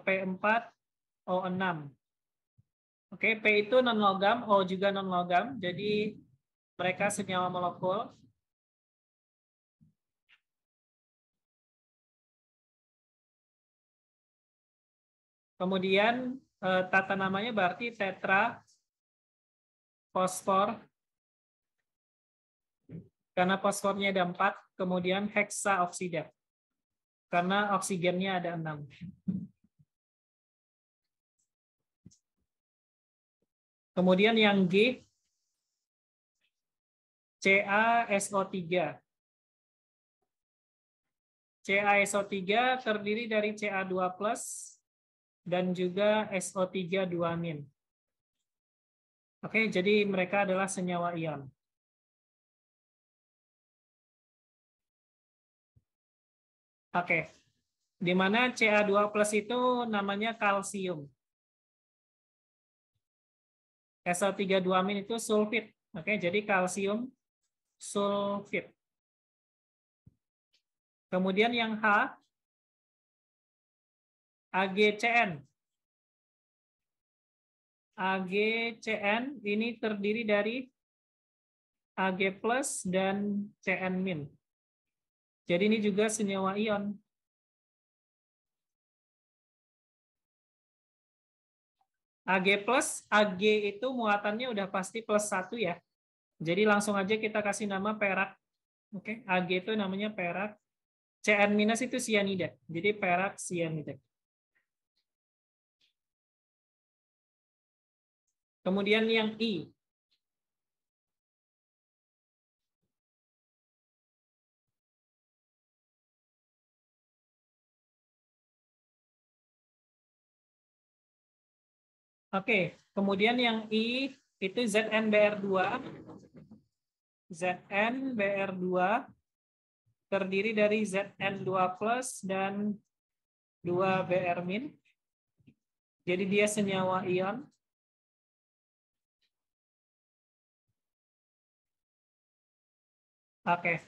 P4O6. Oke, P itu non-logam, O juga non-logam. Jadi mereka senyawa molekul. Kemudian tata namanya berarti tetra fosfor. Karena fosfornya ada 4, kemudian heksa oksida. Karena oksigennya ada 6. Kemudian yang G, CaSO3. CaSO3 terdiri dari Ca2+ dan juga SO3 2-. Oke, jadi mereka adalah senyawa ion. Oke, di mana Ca2+ itu namanya kalsium. SO3 2- itu sulfit. Oke, jadi kalsium sulfit. Kemudian yang H, AgCN. AgCN ini terdiri dari Ag+ dan Cn-. Jadi ini juga senyawa ion. Ag+, Ag itu muatannya udah pasti +1 ya. Jadi langsung aja kita kasih nama perak. Oke, Ag itu namanya perak. Cn- itu sianida. Jadi perak sianida. Kemudian yang I. Oke, kemudian yang I itu ZnBr2. ZnBr2 terdiri dari Zn2+ dan 2Br-. Jadi dia senyawa ion. Oke.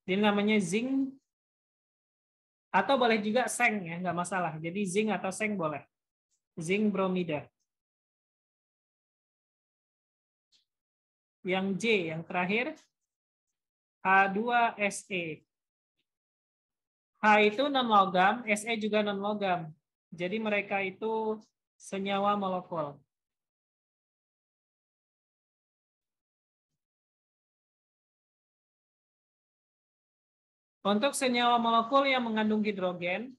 Ini namanya zinc. Atau boleh juga seng ya, nggak masalah. Jadi zinc atau seng boleh. Zinc bromida. Yang J, yang terakhir, H2Se. H itu non-logam, Se juga non-logam. Jadi mereka itu senyawa molekul. Untuk senyawa molekul yang mengandung hidrogen,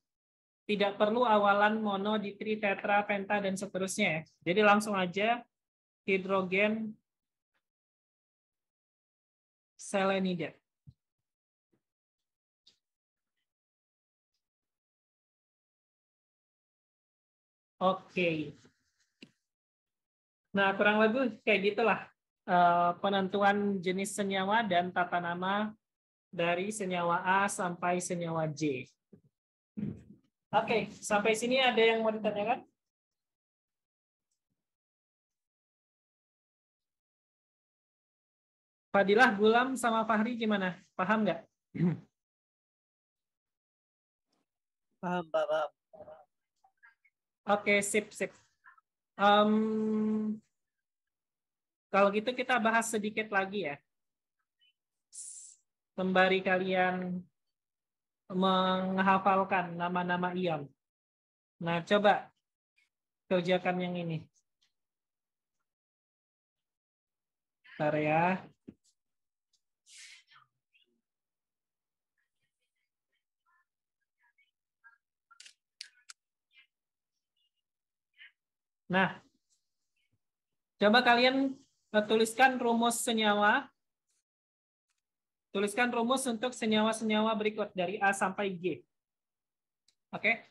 tidak perlu awalan mono, ditri, tetra, penta, dan seterusnya ya. Jadi langsung aja hidrogen selenida. Oke. Nah, kurang lebih kayak gitulah penentuan jenis senyawa dan tata nama dari senyawa A sampai senyawa J. Oke, sampai sini ada yang mau ditanyakan? Fadilah, Gulam, sama Fahri gimana? Paham nggak? Paham, Pak, paham. Oke, sip. Kalau gitu kita bahas sedikit lagi ya. Sembari kalian menghafalkan nama-nama ion. Nah, coba kerjakan yang ini. Bentar ya. Nah, coba kalian tuliskan rumus senyawa. Tuliskan rumus untuk senyawa-senyawa berikut dari A sampai G. Oke?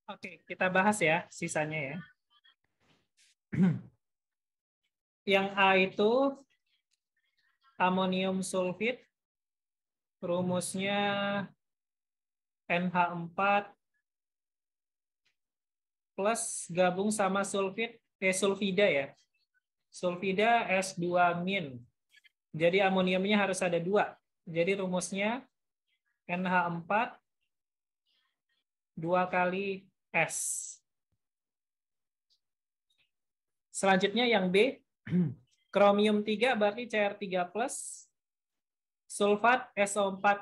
Oke, kita bahas ya sisanya ya. Yang A itu amonium sulfit, rumusnya NH4 plus gabung sama sulfida ya. Sulfida S2-. Jadi amoniumnya harus ada 2. Jadi rumusnya NH4 2 kali S. Selanjutnya yang B, kromium 3 berarti Cr3+, sulfat SO4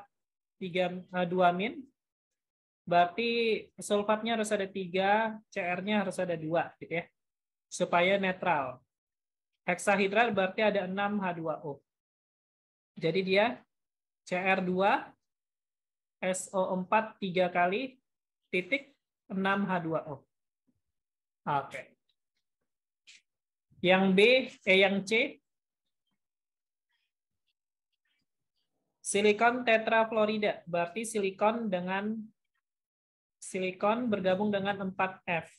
2-, berarti sulfatnya harus ada 3, Cr-nya harus ada 2 gitu ya. Supaya netral. Heksahidral berarti ada 6 H2O. Jadi dia Cr2 SO4 3 kali titik 6 H2O. Oke. Yang yang C, silikon tetrafluorida, berarti silikon bergabung dengan 4F.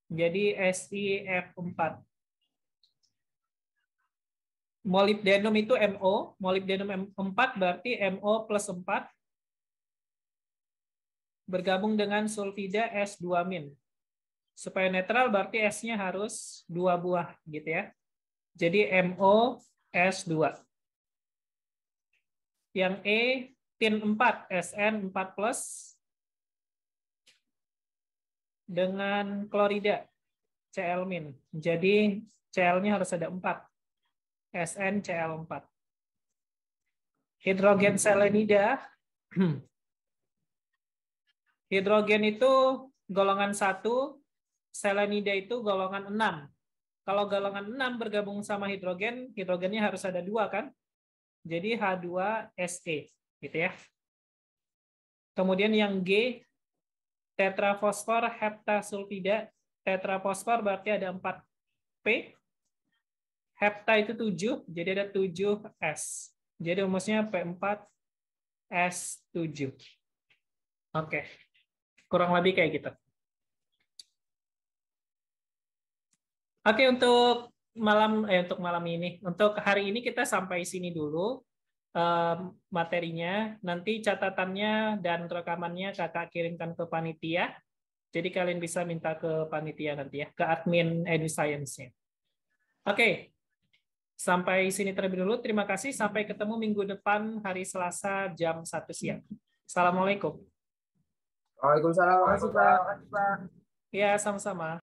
Jadi SiF4. Molibdenum itu MO, molibdenum 4 berarti MO plus 4 bergabung dengan sulfida S2-. Supaya netral berarti S-nya harus 2 buah gitu ya. Jadi MO S2. Yang E, tin 4 SN4+ dengan klorida Cl-. Jadi Cl-nya harus ada 4. SnCl4. Hidrogen selenida. Hidrogen itu golongan 1, selenida itu golongan 6. Kalau golongan 6 bergabung sama hidrogen, hidrogennya harus ada 2 kan? Jadi H2Se gitu ya. Kemudian yang G, tetrafosfor heptasulfida. Tetrafosfor berarti ada 4P. Hepta itu 7, jadi ada 7S. Jadi rumusnya P4S7. Oke. Kurang lebih kayak gitu. Oke, untuk malam ini, untuk hari ini kita sampai sini dulu materinya. Nanti catatannya dan rekamannya kakak kirimkan ke panitia. Jadi kalian bisa minta ke panitia nanti ya, ke admin EduScience-nya. Oke, sampai sini terlebih dulu. Terima kasih. Sampai ketemu minggu depan hari Selasa jam 1 siang. Assalamualaikum. Waalaikumsalam. Makasih, Pak. Ya, sama-sama.